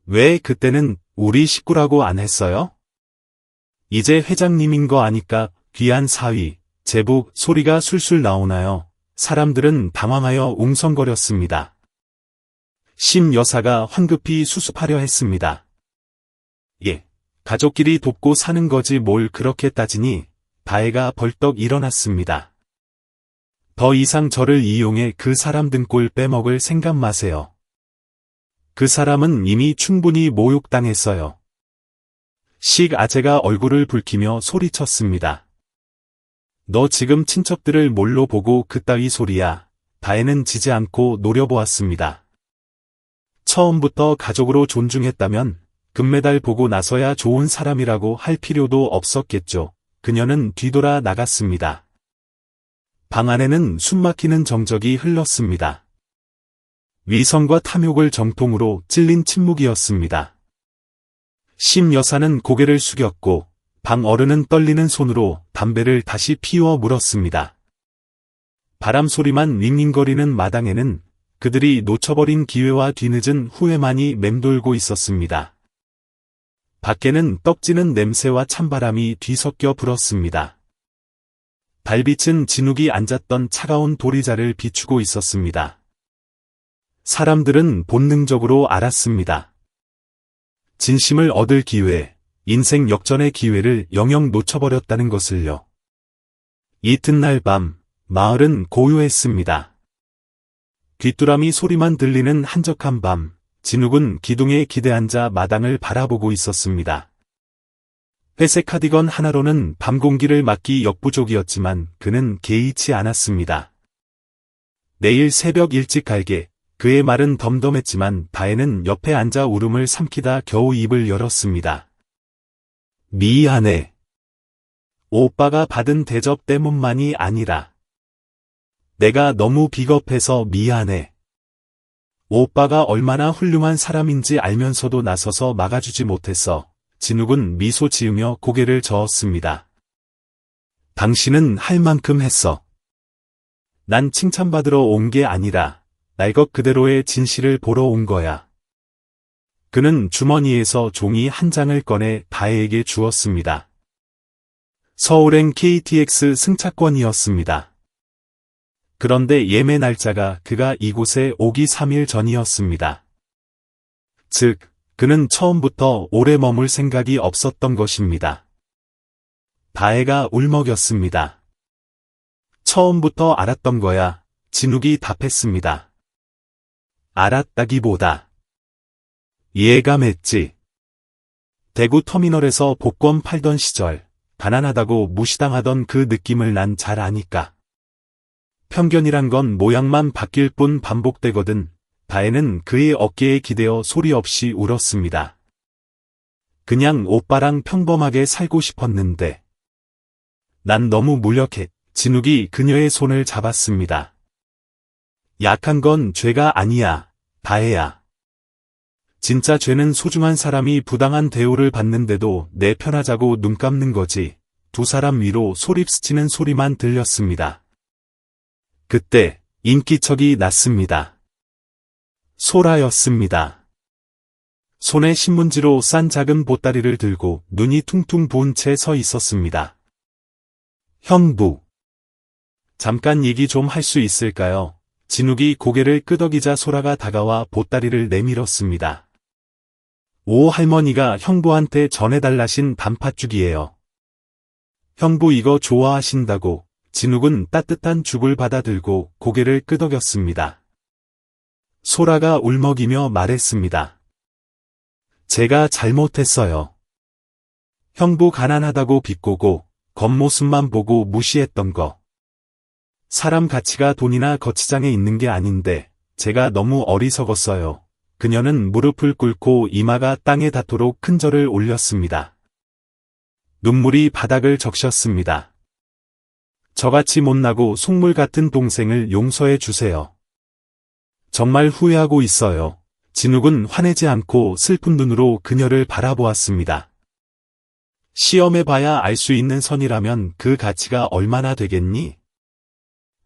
왜 그때는 우리 식구라고 안 했어요? 이제 회장님인 거 아니까 귀한 사위, 제부 소리가 술술 나오나요? 사람들은 당황하여 웅성거렸습니다. 심 여사가 황급히 수습하려 했습니다. 예, 가족끼리 돕고 사는 거지 뭘 그렇게 따지니. 다혜가 벌떡 일어났습니다. 더 이상 저를 이용해 그 사람 등골 빼먹을 생각 마세요. 그 사람은 이미 충분히 모욕당했어요. 식 아재가 얼굴을 붉히며 소리쳤습니다. 너 지금 친척들을 뭘로 보고 그따위 소리야. 다혜는 지지 않고 노려보았습니다. 처음부터 가족으로 존중했다면 금메달 보고 나서야 좋은 사람이라고 할 필요도 없었겠죠. 그녀는 뒤돌아 나갔습니다. 방 안에는 숨막히는 정적이 흘렀습니다. 위선과 탐욕을 정통으로 찔린 침묵이었습니다. 심 여사는 고개를 숙였고 방 어른은 떨리는 손으로 담배를 다시 피워 물었습니다. 바람 소리만 윙윙거리는 마당에는 그들이 놓쳐버린 기회와 뒤늦은 후회만이 맴돌고 있었습니다. 밖에는 떡지는 냄새와 찬바람이 뒤섞여 불었습니다. 달빛은 진욱이 앉았던 차가운 도리자를 비추고 있었습니다. 사람들은 본능적으로 알았습니다. 진심을 얻을 기회, 인생 역전의 기회를 영영 놓쳐버렸다는 것을요. 이튿날 밤, 마을은 고요했습니다. 귀뚜라미 소리만 들리는 한적한 밤, 진욱은 기둥에 기대앉아 마당을 바라보고 있었습니다. 회색 카디건 하나로는 밤 공기를 막기 역부족이었지만 그는 개의치 않았습니다. 내일 새벽 일찍 갈게. 그의 말은 덤덤했지만 다혜는 옆에 앉아 울음을 삼키다 겨우 입을 열었습니다. 미안해. 오빠가 받은 대접 때문만이 아니라 내가 너무 비겁해서 미안해. 오빠가 얼마나 훌륭한 사람인지 알면서도 나서서 막아주지 못했어. 진욱은 미소 지으며 고개를 저었습니다. 당신은 할 만큼 했어. 난 칭찬받으러 온 게 아니라 날 것 그대로의 진실을 보러 온 거야. 그는 주머니에서 종이 한 장을 꺼내 다혜에게 주었습니다. 서울행 KTX 승차권이었습니다. 그런데 예매 날짜가 그가 이곳에 오기 3일 전이었습니다. 즉, 그는 처음부터 오래 머물 생각이 없었던 것입니다. 다혜가 울먹였습니다. 처음부터 알았던 거야. 진욱이 답했습니다. 알았다기보다 예감했지. 대구 터미널에서 복권 팔던 시절, 가난하다고 무시당하던 그 느낌을 난 잘 아니까. 편견이란 건 모양만 바뀔 뿐 반복되거든. 다혜는 그의 어깨에 기대어 소리 없이 울었습니다. 그냥 오빠랑 평범하게 살고 싶었는데. 난 너무 무력해. 진욱이 그녀의 손을 잡았습니다. 약한 건 죄가 아니야, 다혜야. 진짜 죄는 소중한 사람이 부당한 대우를 받는데도 내 편하자고 눈 감는 거지. 두 사람 위로 소립스치는 소리만 들렸습니다. 그때 인기척이 났습니다. 소라였습니다. 손에 신문지로 싼 작은 보따리를 들고 눈이 퉁퉁 부은 채 서 있었습니다. 형부. 잠깐 얘기 좀 할 수 있을까요? 진욱이 고개를 끄덕이자 소라가 다가와 보따리를 내밀었습니다. 오 할머니가 형부한테 전해달라신 단팥죽이에요. 형부 이거 좋아하신다고 진욱은 따뜻한 죽을 받아들고 고개를 끄덕였습니다. 소라가 울먹이며 말했습니다. 제가 잘못했어요. 형부 가난하다고 비꼬고 겉모습만 보고 무시했던 거. 사람 가치가 돈이나 거치장에 있는 게 아닌데 제가 너무 어리석었어요. 그녀는 무릎을 꿇고 이마가 땅에 닿도록 큰 절을 올렸습니다. 눈물이 바닥을 적셨습니다. 저같이 못나고 속물 같은 동생을 용서해 주세요. 정말 후회하고 있어요. 진욱은 화내지 않고 슬픈 눈으로 그녀를 바라보았습니다. 시험해봐야 알 수 있는 선이라면 그 가치가 얼마나 되겠니?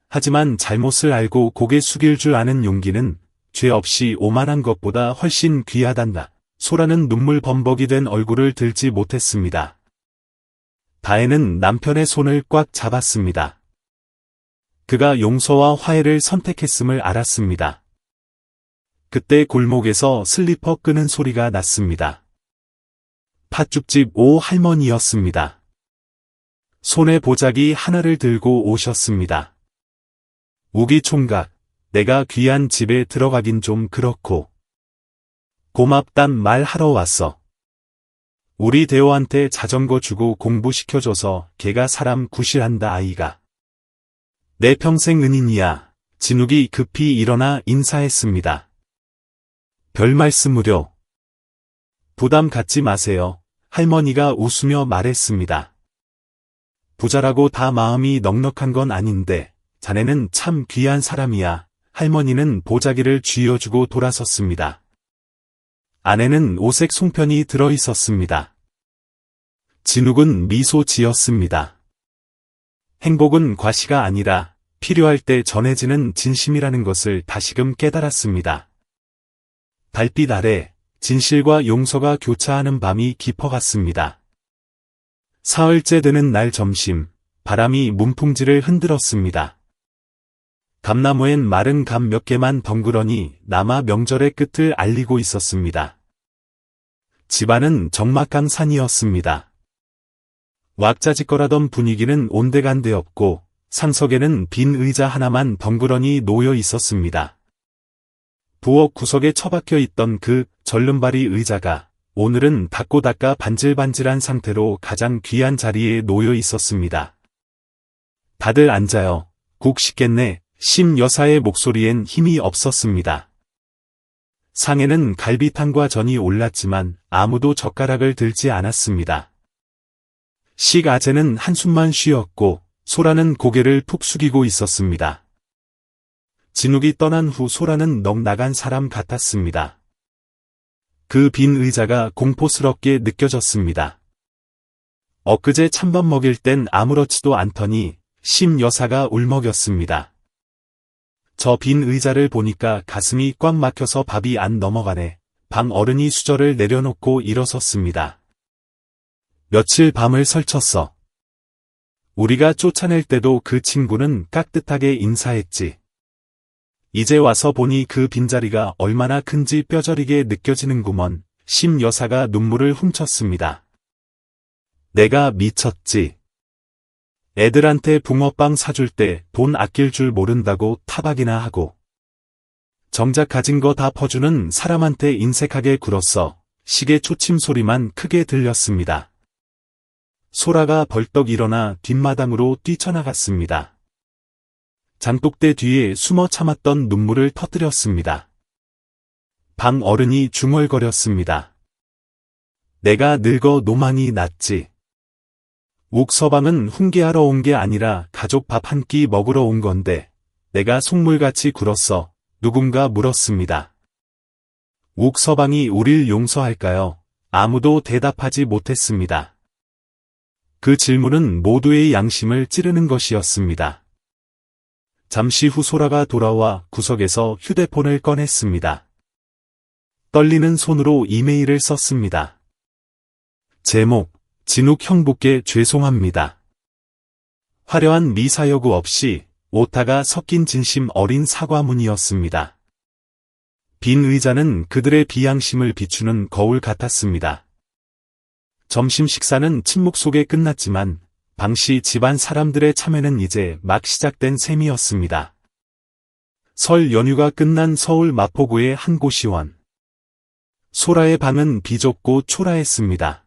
하지만 잘못을 알고 고개 숙일 줄 아는 용기는 죄 없이 오만한 것보다 훨씬 귀하단다. 소라는 눈물 범벅이 된 얼굴을 들지 못했습니다. 다혜는 남편의 손을 꽉 잡았습니다. 그가 용서와 화해를 선택했음을 알았습니다. 그때 골목에서 슬리퍼 끄는 소리가 났습니다. 팥죽집 오 할머니였습니다. 손에 보자기 하나를 들고 오셨습니다. 우기 총각, 내가 귀한 집에 들어가긴 좀 그렇고. 고맙단 말 하러 왔어. 우리 대호한테 자전거 주고 공부시켜줘서 걔가 사람 구실한다 아이가. 내 평생 은인이야. 진욱이 급히 일어나 인사했습니다. 별 말씀을요. 부담 갖지 마세요. 할머니가 웃으며 말했습니다. 부자라고 다 마음이 넉넉한 건 아닌데 자네는 참 귀한 사람이야. 할머니는 보자기를 쥐어주고 돌아섰습니다. 안에는 오색 송편이 들어있었습니다. 진욱은 미소 지었습니다. 행복은 과시가 아니라 필요할 때 전해지는 진심이라는 것을 다시금 깨달았습니다. 달빛 아래 진실과 용서가 교차하는 밤이 깊어갔습니다. 사흘째 되는 날 점심, 바람이 문풍지를 흔들었습니다. 감나무엔 마른 감 몇 개만 덩그러니 남아 명절의 끝을 알리고 있었습니다. 집안은 적막강산이었습니다. 왁자지껄하던 분위기는 온데간데 없고 상석에는 빈 의자 하나만 덩그러니 놓여 있었습니다. 부엌 구석에 처박혀 있던 그 절름발이 의자가 오늘은 닦고 닦아 반질반질한 상태로 가장 귀한 자리에 놓여 있었습니다. 다들 앉아요. 국 식겠네. 심 여사의 목소리엔 힘이 없었습니다. 상에는 갈비탕과 전이 올랐지만 아무도 젓가락을 들지 않았습니다. 식아재는 한숨만 쉬었고 소라는 고개를 푹 숙이고 있었습니다. 진욱이 떠난 후 소라는 넋 나간 사람 같았습니다. 그 빈 의자가 공포스럽게 느껴졌습니다. 엊그제 찬밥 먹일 땐 아무렇지도 않더니 심 여사가 울먹였습니다. 저 빈 의자를 보니까 가슴이 꽉 막혀서 밥이 안 넘어가네. 방 어른이 수저를 내려놓고 일어섰습니다. 며칠 밤을 설쳤어. 우리가 쫓아낼 때도 그 친구는 깍듯하게 인사했지. 이제 와서 보니 그 빈자리가 얼마나 큰지 뼈저리게 느껴지는구먼. 심 여사가 눈물을 훔쳤습니다. 내가 미쳤지. 애들한테 붕어빵 사줄 때 돈 아낄 줄 모른다고 타박이나 하고. 정작 가진 거 다 퍼주는 사람한테 인색하게 굴었어. 시계 초침 소리만 크게 들렸습니다. 소라가 벌떡 일어나 뒷마당으로 뛰쳐나갔습니다. 장독대 뒤에 숨어 참았던 눈물을 터뜨렸습니다. 방 어른이 중얼거렸습니다. 내가 늙어 노망이 났지. 욱서방은 훈계하러 온 게 아니라 가족 밥 한 끼 먹으러 온 건데 내가 속물같이 굴었어. 누군가 물었습니다. 욱서방이 우릴 용서할까요? 아무도 대답하지 못했습니다. 그 질문은 모두의 양심을 찌르는 것이었습니다. 잠시 후 소라가 돌아와 구석에서 휴대폰을 꺼냈습니다. 떨리는 손으로 이메일을 썼습니다. 제목, 진욱 형부께 죄송합니다. 화려한 미사 여구 없이 오타가 섞인 진심 어린 사과문이었습니다. 빈 의자는 그들의 비양심을 비추는 거울 같았습니다. 점심 식사는 침묵 속에 끝났지만 방씨 집안 사람들의 참회는 이제 막 시작된 셈이었습니다. 설 연휴가 끝난 서울 마포구의 한 고시원. 소라의 방은 비좁고 초라했습니다.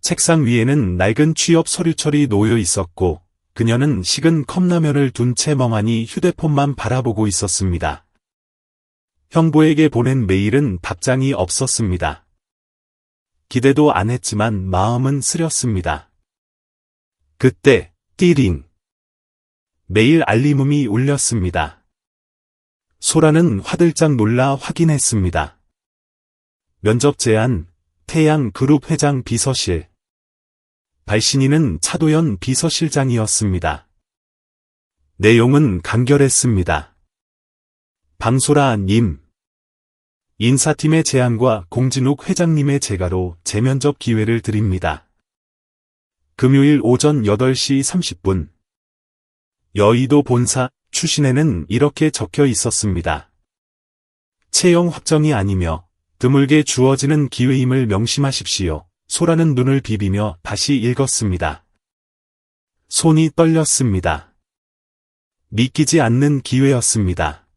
책상 위에는 낡은 취업 서류철이 놓여 있었고 그녀는 식은 컵라면을 둔 채 멍하니 휴대폰만 바라보고 있었습니다. 형부에게 보낸 메일은 답장이 없었습니다. 기대도 안 했지만 마음은 쓰렸습니다. 그때 띠링. 메일 알림음이 울렸습니다. 소라는 화들짝 놀라 확인했습니다. 면접 제안, 태양그룹 회장 비서실. 발신인은 차도연 비서실장이었습니다. 내용은 간결했습니다. 방소라 님. 인사팀의 제안과 공진욱 회장님의 재가로 재면접 기회를 드립니다. 금요일 오전 8시 30분. 여의도 본사 추신에는 이렇게 적혀 있었습니다. 채용 확정이 아니며 드물게 주어지는 기회임을 명심하십시오. 소라는 눈을 비비며 다시 읽었습니다. 손이 떨렸습니다. 믿기지 않는 기회였습니다.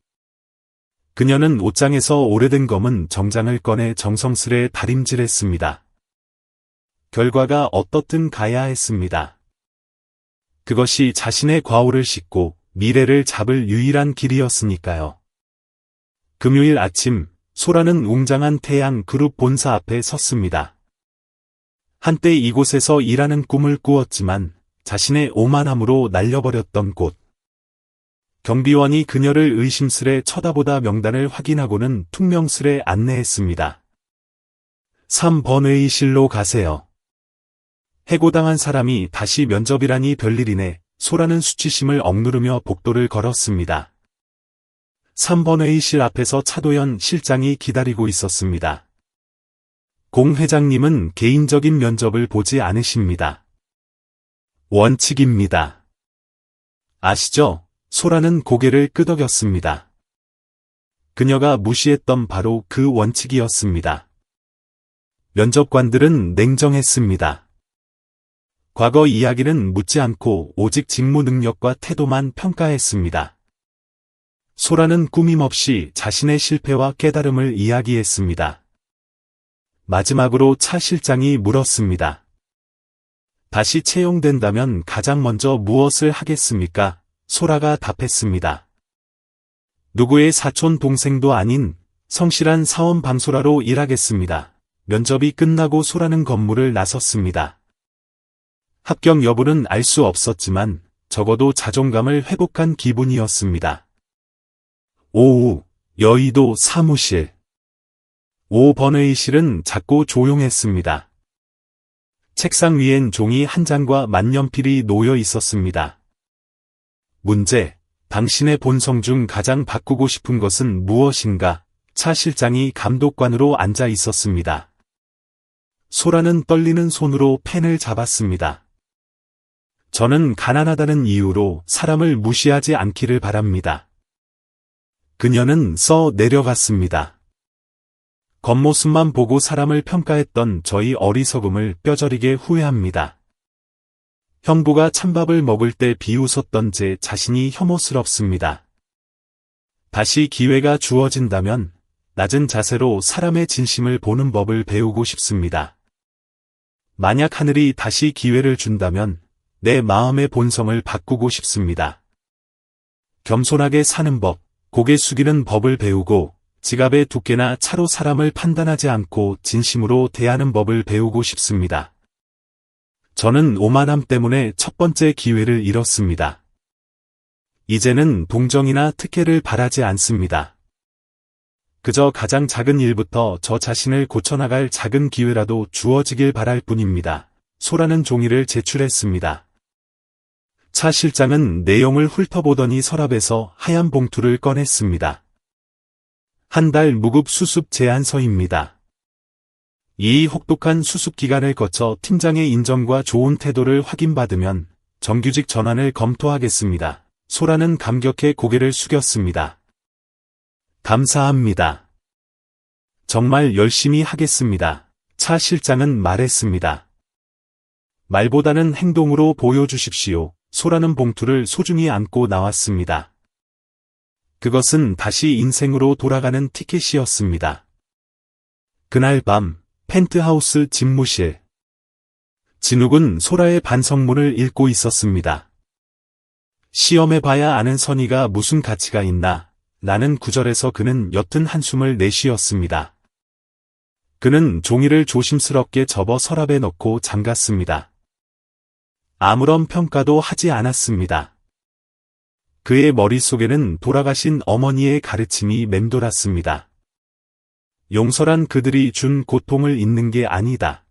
그녀는 옷장에서 오래된 검은 정장을 꺼내 정성스레 다림질했습니다. 결과가 어떻든 가야 했습니다. 그것이 자신의 과오를 씻고 미래를 잡을 유일한 길이었으니까요. 금요일 아침, 소라는 웅장한 태양그룹 본사 앞에 섰습니다. 한때 이곳에서 일하는 꿈을 꾸었지만 자신의 오만함으로 날려버렸던 곳. 경비원이 그녀를 의심스레 쳐다보다 명단을 확인하고는 퉁명스레 안내했습니다. 3번 회의실로 가세요. 해고당한 사람이 다시 면접이라니 별일이네. 소라는 수치심을 억누르며 복도를 걸었습니다. 3번 회의실 앞에서 차도연 실장이 기다리고 있었습니다. 공 회장님은 개인적인 면접을 보지 않으십니다. 원칙입니다. 아시죠? 소라는 고개를 끄덕였습니다. 그녀가 무시했던 바로 그 원칙이었습니다. 면접관들은 냉정했습니다. 과거 이야기는 묻지 않고 오직 직무 능력과 태도만 평가했습니다. 소라는 꾸밈없이 자신의 실패와 깨달음을 이야기했습니다. 마지막으로 차 실장이 물었습니다. 다시 채용된다면 가장 먼저 무엇을 하겠습니까? 소라가 답했습니다. 누구의 사촌 동생도 아닌 성실한 사원 방소라로 일하겠습니다. 면접이 끝나고 소라는 건물을 나섰습니다. 합격 여부는 알 수 없었지만 적어도 자존감을 회복한 기분이었습니다. 오후, 여의도 사무실. 5번 회의실은 작고 조용했습니다. 책상 위엔 종이 한 장과 만년필이 놓여 있었습니다. 문제, 당신의 본성 중 가장 바꾸고 싶은 것은 무엇인가? 차 실장이 감독관으로 앉아 있었습니다. 소라는 떨리는 손으로 펜을 잡았습니다. 저는 가난하다는 이유로 사람을 무시하지 않기를 바랍니다. 그녀는 써 내려갔습니다. 겉모습만 보고 사람을 평가했던 저희 어리석음을 뼈저리게 후회합니다. 형부가 찬밥을 먹을 때 비웃었던 제 자신이 혐오스럽습니다. 다시 기회가 주어진다면 낮은 자세로 사람의 진심을 보는 법을 배우고 싶습니다. 만약 하늘이 다시 기회를 준다면 내 마음의 본성을 바꾸고 싶습니다. 겸손하게 사는 법, 고개 숙이는 법을 배우고 지갑의 두께나 차로 사람을 판단하지 않고 진심으로 대하는 법을 배우고 싶습니다. 저는 오만함 때문에 첫 번째 기회를 잃었습니다. 이제는 동정이나 특혜를 바라지 않습니다. 그저 가장 작은 일부터 저 자신을 고쳐나갈 작은 기회라도 주어지길 바랄 뿐입니다. 소라는 종이를 제출했습니다. 차 실장은 내용을 훑어보더니 서랍에서 하얀 봉투를 꺼냈습니다. 한 달 무급 수습 제안서입니다. 이 혹독한 수습 기간을 거쳐 팀장의 인정과 좋은 태도를 확인받으면 정규직 전환을 검토하겠습니다. 소라는 감격해 고개를 숙였습니다. 감사합니다. 정말 열심히 하겠습니다. 차 실장은 말했습니다. 말보다는 행동으로 보여주십시오. 소라는 봉투를 소중히 안고 나왔습니다. 그것은 다시 인생으로 돌아가는 티켓이었습니다. 그날 밤, 펜트하우스 집무실. 진욱은 소라의 반성문을 읽고 있었습니다. 시험해봐야 아는 선의가 무슨 가치가 있나? 라는 구절에서 그는 옅은 한숨을 내쉬었습니다. 그는 종이를 조심스럽게 접어 서랍에 넣고 잠갔습니다. 아무런 평가도 하지 않았습니다. 그의 머릿속에는 돌아가신 어머니의 가르침이 맴돌았습니다. 용서란 그들이 준 고통을 잊는 게 아니다.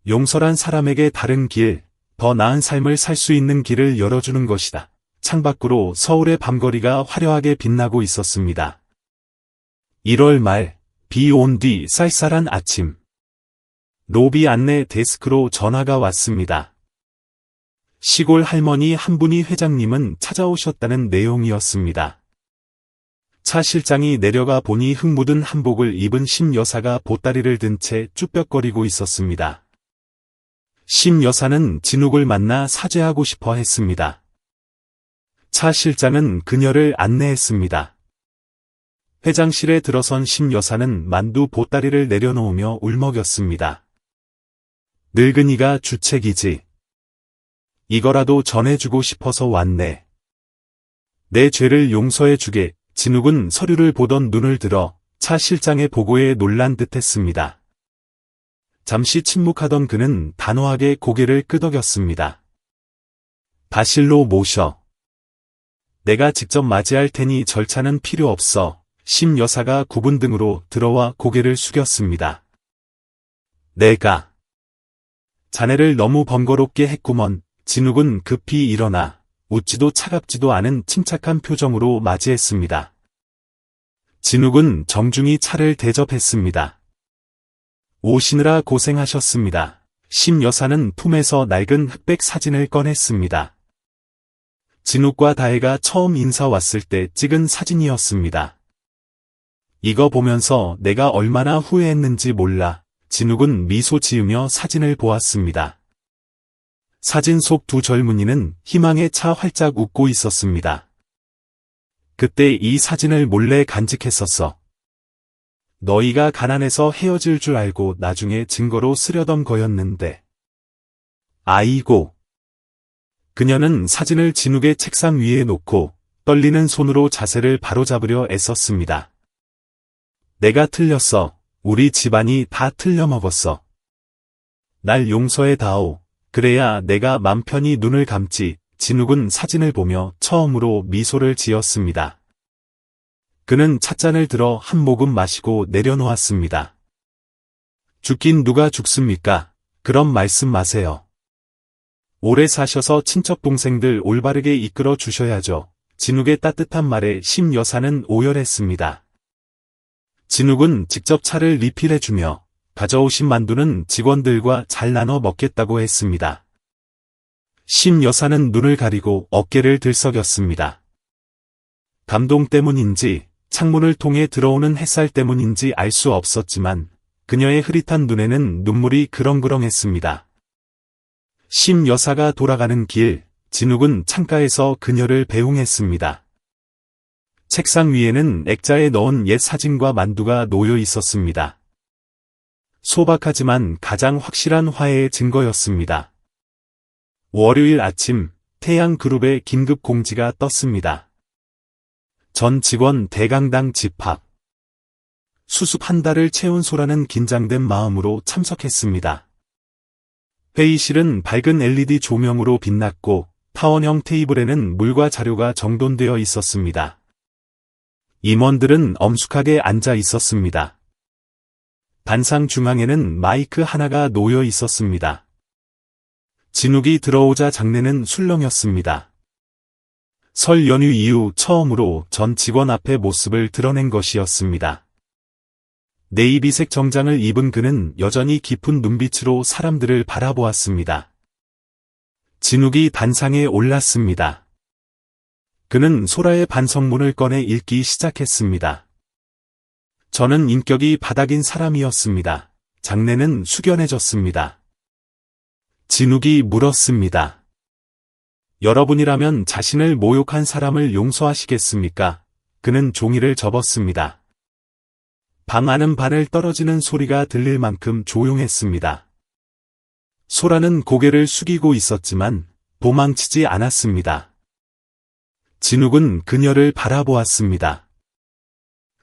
용서란 사람에게 다른 길, 더 나은 삶을 살 수 있는 길을 열어주는 것이다. 창밖으로 서울의 밤거리가 화려하게 빛나고 있었습니다. 1월 말, 비 온 뒤 쌀쌀한 아침. 로비 안내 데스크로 전화가 왔습니다. 시골 할머니 한 분이 회장님은 찾아오셨다는 내용이었습니다. 차 실장이 내려가 보니 흙 묻은 한복을 입은 심 여사가 보따리를 든 채 쭈뼛거리고 있었습니다. 심 여사는 진욱을 만나 사죄하고 싶어 했습니다. 차 실장은 그녀를 안내했습니다. 회장실에 들어선 심 여사는 만두 보따리를 내려놓으며 울먹였습니다. 늙은이가 주책이지. 이거라도 전해주고 싶어서 왔네. 내 죄를 용서해주게. 진욱은 서류를 보던 눈을 들어 차 실장의 보고에 놀란 듯했습니다. 잠시 침묵하던 그는 단호하게 고개를 끄덕였습니다. 바실로 모셔. 내가 직접 맞이할 테니 절차는 필요 없어. 심 여사가 굽은 등으로 들어와 고개를 숙였습니다. 내가 자네를 너무 번거롭게 했구먼. 진욱은 급히 일어나 웃지도 차갑지도 않은 침착한 표정으로 맞이했습니다. 진욱은 정중히 차를 대접했습니다. 오시느라 고생하셨습니다. 심 여사는 품에서 낡은 흑백 사진을 꺼냈습니다. 진욱과 다혜가 처음 인사 왔을 때 찍은 사진이었습니다. 이거 보면서 내가 얼마나 후회했는지 몰라. 진욱은 미소 지으며 사진을 보았습니다. 사진 속 두 젊은이는 희망에 차 활짝 웃고 있었습니다. 그때 이 사진을 몰래 간직했었어. 너희가 가난해서 헤어질 줄 알고 나중에 증거로 쓰려던 거였는데. 아이고. 그녀는 사진을 진욱의 책상 위에 놓고 떨리는 손으로 자세를 바로잡으려 애썼습니다. 내가 틀렸어. 우리 집안이 다 틀려먹었어. 날 용서해 다오. 그래야 내가 맘 편히 눈을 감지. 진욱은 사진을 보며 처음으로 미소를 지었습니다. 그는 찻잔을 들어 한 모금 마시고 내려놓았습니다. 죽긴 누가 죽습니까? 그런 말씀 마세요. 오래 사셔서 친척 동생들 올바르게 이끌어 주셔야죠. 진욱의 따뜻한 말에 심 여사는 오열했습니다. 진욱은 직접 차를 리필해주며 가져오신 만두는 직원들과 잘 나눠 먹겠다고 했습니다. 심 여사는 눈을 가리고 어깨를 들썩였습니다. 감동 때문인지 창문을 통해 들어오는 햇살 때문인지 알 수 없었지만 그녀의 흐릿한 눈에는 눈물이 그렁그렁했습니다. 심 여사가 돌아가는 길, 진욱은 창가에서 그녀를 배웅했습니다. 책상 위에는 액자에 넣은 옛 사진과 만두가 놓여 있었습니다. 소박하지만 가장 확실한 화해의 증거였습니다. 월요일 아침, 태양그룹의 긴급 공지가 떴습니다. 전 직원 대강당 집합. 수습 한 달을 채운 소라는 긴장된 마음으로 참석했습니다. 회의실은 밝은 LED 조명으로 빛났고 타원형 테이블에는 물과 자료가 정돈되어 있었습니다. 임원들은 엄숙하게 앉아 있었습니다. 단상 중앙에는 마이크 하나가 놓여 있었습니다. 진욱이 들어오자 장내는 술렁였습니다. 설 연휴 이후 처음으로 전 직원 앞에 모습을 드러낸 것이었습니다. 네이비색 정장을 입은 그는 여전히 깊은 눈빛으로 사람들을 바라보았습니다. 진욱이 단상에 올랐습니다. 그는 소라의 반성문을 꺼내 읽기 시작했습니다. 저는 인격이 바닥인 사람이었습니다. 장래는 숙연해졌습니다. 진욱이 물었습니다. 여러분이라면 자신을 모욕한 사람을 용서하시겠습니까? 그는 종이를 접었습니다. 방 안은 바늘 떨어지는 소리가 들릴 만큼 조용했습니다. 소라는 고개를 숙이고 있었지만 도망치지 않았습니다. 진욱은 그녀를 바라보았습니다.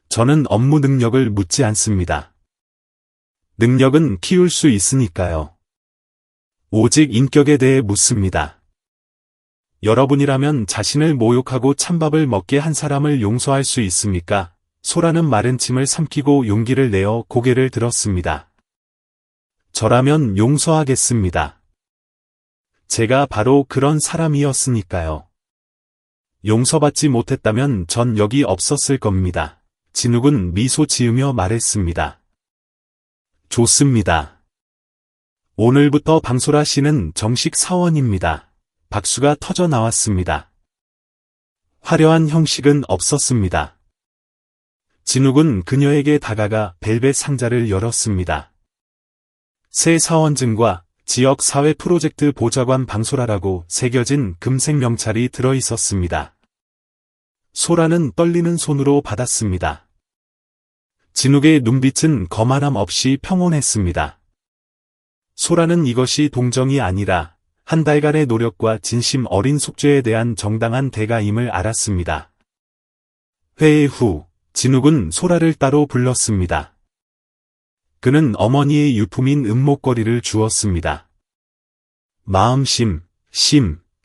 저는 업무 능력을 묻지 않습니다. 능력은 키울 수 있으니까요. 오직 인격에 대해 묻습니다. 여러분이라면 자신을 모욕하고 찬밥을 먹게 한 사람을 용서할 수 있습니까? 소라는 마른 침을 삼키고 용기를 내어 고개를 들었습니다. 저라면 용서하겠습니다. 제가 바로 그런 사람이었으니까요. 용서받지 못했다면 전 여기 없었을 겁니다. 진욱은 미소 지으며 말했습니다. 좋습니다. 오늘부터 방소라 씨는 정식 사원입니다. 박수가 터져 나왔습니다. 화려한 형식은 없었습니다. 진욱은 그녀에게 다가가 벨벳 상자를 열었습니다. 새 사원증과 지역 사회 프로젝트 보좌관 방소라라고 새겨진 금색 명찰이 들어 있었습니다. 소라는 떨리는 손으로 받았습니다. 진욱의 눈빛은 거만함 없이 평온했습니다. 소라는 이것이 동정이 아니라 한 달간의 노력과 진심 어린 속죄에 대한 정당한 대가임을 알았습니다. 회의 후 진욱은 소라를 따로 불렀습니다. 그는 어머니의 유품인 은목걸이를 주었습니다. 마음심,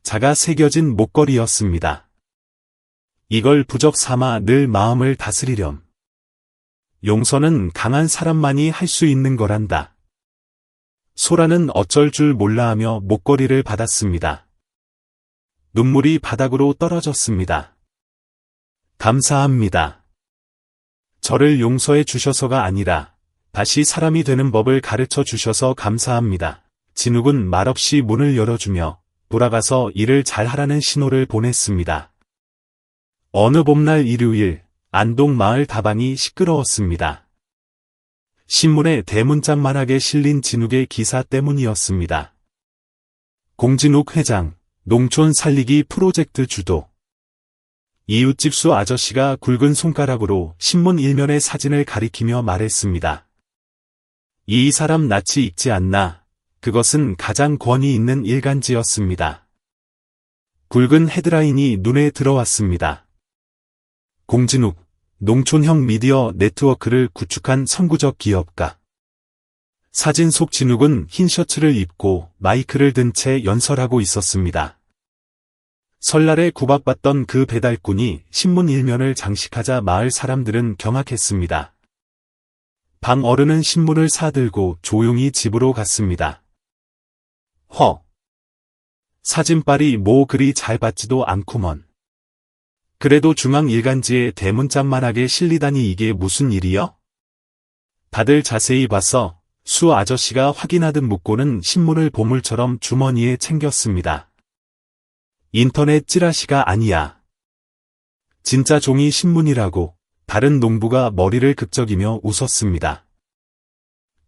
자가 새겨진 목걸이였습니다. 이걸 부적 삼아 늘 마음을 다스리렴. 용서는 강한 사람만이 할 수 있는 거란다. 소라는 어쩔 줄 몰라하며 목걸이를 받았습니다. 눈물이 바닥으로 떨어졌습니다. 감사합니다. 저를 용서해 주셔서가 아니라 다시 사람이 되는 법을 가르쳐 주셔서 감사합니다. 진욱은 말없이 문을 열어주며 돌아가서 일을 잘하라는 신호를 보냈습니다. 어느 봄날 일요일, 안동 마을 다방이 시끄러웠습니다. 신문에 대문짝만하게 실린 진욱의 기사 때문이었습니다. 공진욱 회장, 농촌 살리기 프로젝트 주도. 이웃집 수 아저씨가 굵은 손가락으로 신문 일면의 사진을 가리키며 말했습니다. 이 사람 낯이 익지 않나? 그것은 가장 권위 있는 일간지였습니다. 굵은 헤드라인이 눈에 들어왔습니다. 공진욱, 농촌형 미디어 네트워크를 구축한 선구적 기업가. 사진 속 진욱은 흰 셔츠를 입고 마이크를 든 채 연설하고 있었습니다. 설날에 구박받던 그 배달꾼이 신문 일면을 장식하자 마을 사람들은 경악했습니다. 방 어른은 신문을 사들고 조용히 집으로 갔습니다. 사진빨이 뭐 그리 잘 받지도 않구먼. 그래도 중앙 일간지에 대문짝만하게 실리다니 이게 무슨 일이여? 다들 자세히 봐서 수 아저씨가 확인하듯 묻고는 신문을 보물처럼 주머니에 챙겼습니다. 인터넷 찌라시가 아니야. 진짜 종이 신문이라고. 다른 농부가 머리를 극적이며 웃었습니다.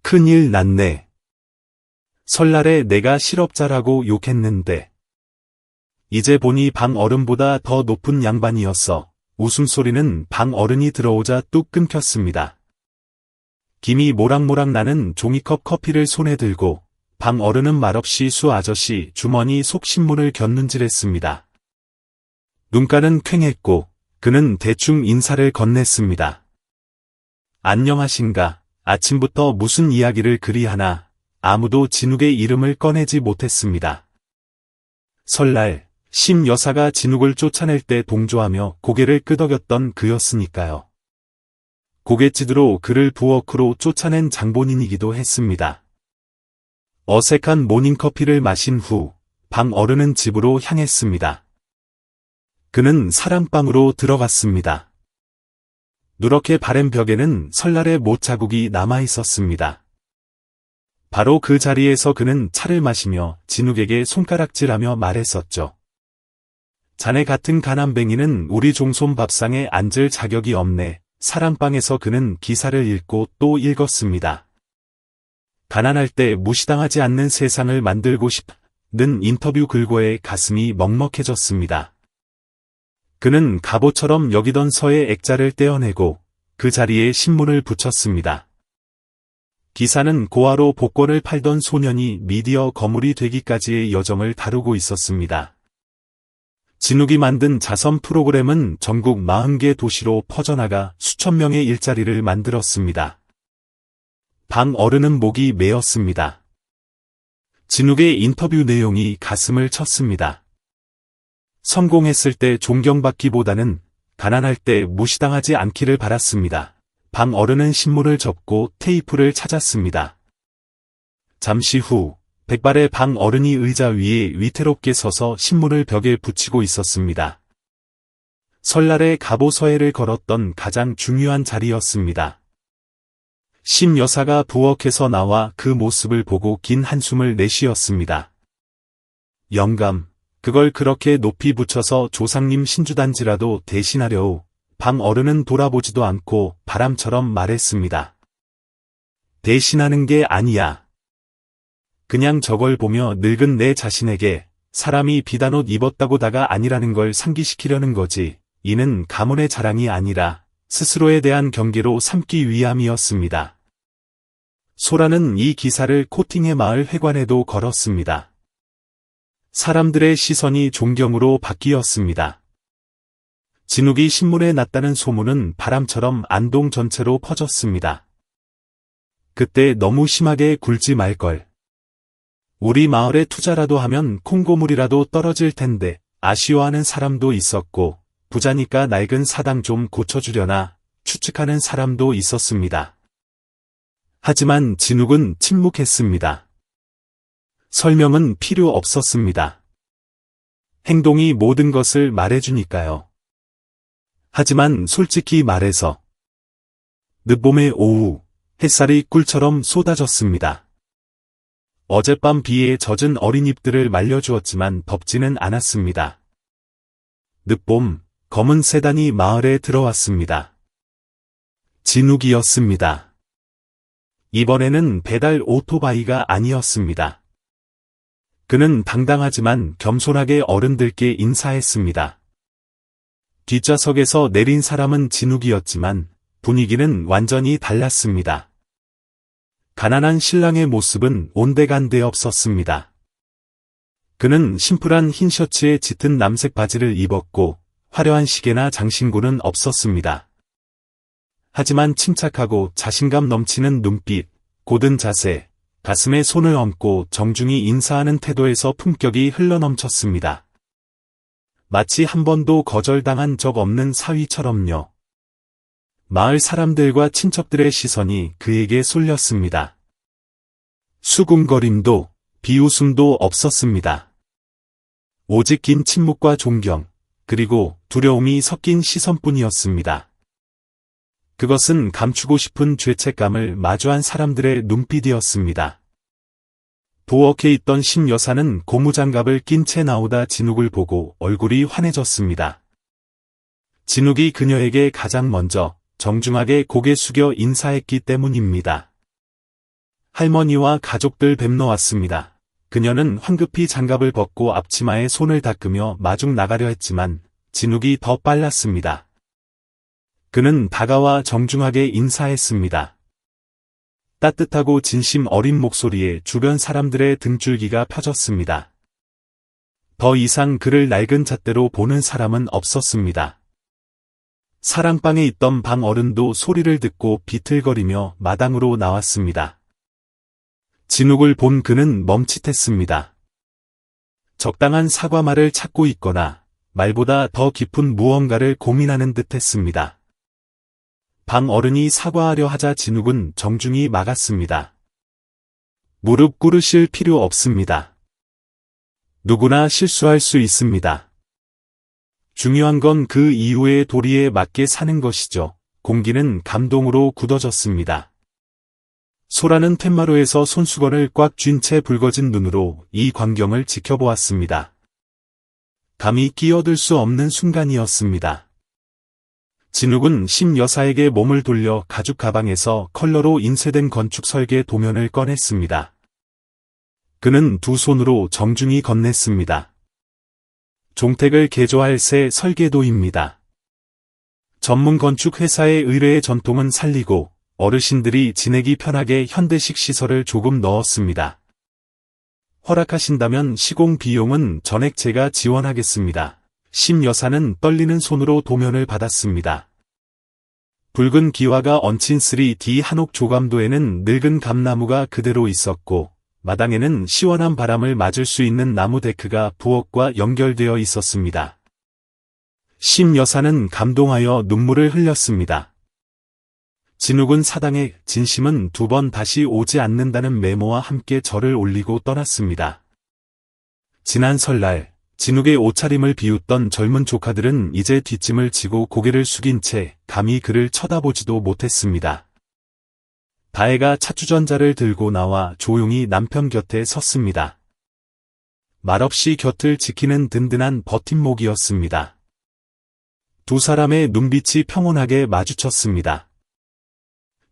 큰일 났네. 설날에 내가 실업자라고 욕했는데. 이제 보니 방 어른보다 더 높은 양반이었어. 웃음소리는 방 어른이 들어오자 뚝 끊겼습니다. 김이 모락모락 나는 종이컵 커피를 손에 들고 방 어른은 말없이 수 아저씨 주머니 속 신문을 곁눈질했습니다. 눈가는 퀭했고 그는 대충 인사를 건넸습니다. 안녕하신가. 아침부터 무슨 이야기를 그리 하나. 아무도 진욱의 이름을 꺼내지 못했습니다. 설날 심 여사가 진욱을 쫓아낼 때 동조하며 고개를 끄덕였던 그였으니까요. 고갯짓으로 그를 부엌으로 쫓아낸 장본인이기도 했습니다. 어색한 모닝커피를 마신 후 방 어른은 집으로 향했습니다. 그는 사랑방으로 들어갔습니다. 누렇게 바랜 벽에는 설날의 못 자국이 남아 있었습니다. 바로 그 자리에서 그는 차를 마시며 진욱에게 손가락질하며 말했었죠. 자네 같은 가난뱅이는 우리 종손 밥상에 앉을 자격이 없네. 사랑방에서 그는 기사를 읽고 또 읽었습니다. 가난할 때 무시당하지 않는 세상을 만들고 싶는 인터뷰 글과에 가슴이 먹먹해졌습니다. 그는 갑옷처럼 여기던 서의 액자를 떼어내고 그 자리에 신문을 붙였습니다. 기사는 고아로 복권을 팔던 소년이 미디어 거물이 되기까지의 여정을 다루고 있었습니다. 진욱이 만든 자선 프로그램은 전국 40개 도시로 퍼져나가 수천 명의 일자리를 만들었습니다. 방 어른은 목이 메었습니다. 진욱의 인터뷰 내용이 가슴을 쳤습니다. 성공했을 때 존경받기보다는 가난할 때 무시당하지 않기를 바랐습니다. 방 어른은 신문을 접고 테이프를 찾았습니다. 잠시 후 백발의 방 어른이 의자 위에 위태롭게 서서 신문을 벽에 붙이고 있었습니다. 설날에 갑오서해를 걸었던 가장 중요한 자리였습니다. 심 여사가 부엌에서 나와 그 모습을 보고 긴 한숨을 내쉬었습니다. 영감, 그걸 그렇게 높이 붙여서 조상님 신주단지라도 대신하려우. 방 어른은 돌아보지도 않고 바람처럼 말했습니다. 대신하는 게 아니야. 그냥 저걸 보며 늙은 내 자신에게 사람이 비단옷 입었다고다가 아니라는 걸 상기시키려는 거지. 이는 가문의 자랑이 아니라 스스로에 대한 경계로 삼기 위함이었습니다. 소라는 이 기사를 코팅해 마을 회관에도 걸었습니다. 사람들의 시선이 존경으로 바뀌었습니다. 진욱이 신문에 났다는 소문은 바람처럼 안동 전체로 퍼졌습니다. 그때 너무 심하게 굴지 말걸. 우리 마을에 투자라도 하면 콩고물이라도 떨어질 텐데 아쉬워하는 사람도 있었고 부자니까 낡은 사당 좀 고쳐주려나 추측하는 사람도 있었습니다. 하지만 진욱은 침묵했습니다. 설명은 필요 없었습니다. 행동이 모든 것을 말해주니까요. 하지만 솔직히 말해서 늦봄의 오후 햇살이 꿀처럼 쏟아졌습니다. 어젯밤 비에 젖은 어린 잎들을 말려주었지만 덥지는 않았습니다. 늦봄 검은 세단이 마을에 들어왔습니다. 진욱이었습니다. 이번에는 배달 오토바이가 아니었습니다. 그는 당당하지만 겸손하게 어른들께 인사했습니다. 뒷좌석에서 내린 사람은 진욱이었지만 분위기는 완전히 달랐습니다. 가난한 신랑의 모습은 온데간데 없었습니다. 그는 심플한 흰 셔츠에 짙은 남색 바지를 입었고 화려한 시계나 장신구는 없었습니다. 하지만 침착하고 자신감 넘치는 눈빛, 고든 자세, 가슴에 손을 얹고 정중히 인사하는 태도에서 품격이 흘러넘쳤습니다. 마치 한 번도 거절당한 적 없는 사위처럼요. 마을 사람들과 친척들의 시선이 그에게 쏠렸습니다. 수군거림도 비웃음도 없었습니다. 오직 긴 침묵과 존경, 그리고 두려움이 섞인 시선뿐이었습니다. 그것은 감추고 싶은 죄책감을 마주한 사람들의 눈빛이었습니다. 부엌에 있던 심 여사는 고무장갑을 낀 채 나오다 진욱을 보고 얼굴이 환해졌습니다. 진욱이 그녀에게 가장 먼저 정중하게 고개 숙여 인사했기 때문입니다. 할머니와 가족들 뵙러 왔습니다. 그녀는 황급히 장갑을 벗고 앞치마에 손을 닦으며 마중 나가려 했지만 진욱이 더 빨랐습니다. 그는 다가와 정중하게 인사했습니다. 따뜻하고 진심 어린 목소리에 주변 사람들의 등줄기가 펴졌습니다. 더 이상 그를 낡은 잣대로 보는 사람은 없었습니다. 사랑방에 있던 방 어른도 소리를 듣고 비틀거리며 마당으로 나왔습니다. 진욱을 본 그는 멈칫했습니다. 적당한 사과말을 찾고 있거나 말보다 더 깊은 무언가를 고민하는 듯했습니다. 방 어른이 사과하려 하자 진욱은 정중히 막았습니다. 무릎 꿇으실 필요 없습니다. 누구나 실수할 수 있습니다. 중요한 건 그 이후의 도리에 맞게 사는 것이죠. 공기는 감동으로 굳어졌습니다. 소라는 팻마루에서 손수건을 꽉 쥔 채 붉어진 눈으로 이 광경을 지켜보았습니다. 감히 끼어들 수 없는 순간이었습니다. 진욱은 심 여사에게 몸을 돌려 가죽 가방에서 컬러로 인쇄된 건축 설계 도면을 꺼냈습니다. 그는 두 손으로 정중히 건넸습니다. 종택을 개조할 새 설계도입니다. 전문 건축 회사의 의뢰의 전통은 살리고 어르신들이 지내기 편하게 현대식 시설을 조금 넣었습니다. 허락하신다면 시공 비용은 전액 제가 지원하겠습니다. 심 여사는 떨리는 손으로 도면을 받았습니다. 붉은 기와가 얹힌 3D 한옥 조감도에는 늙은 감나무가 그대로 있었고 마당에는 시원한 바람을 맞을 수 있는 나무 데크가 부엌과 연결되어 있었습니다. 심 여사는 감동하여 눈물을 흘렸습니다. 진욱은 사당에 진심은 두 번 다시 오지 않는다는 메모와 함께 절을 올리고 떠났습니다. 지난 설날 진욱의 옷차림을 비웃던 젊은 조카들은 이제 뒷짐을 지고 고개를 숙인 채 감히 그를 쳐다보지도 못했습니다. 다혜가 차주전자를 들고 나와 조용히 남편 곁에 섰습니다. 말없이 곁을 지키는 든든한 버팀목이었습니다. 두 사람의 눈빛이 평온하게 마주쳤습니다.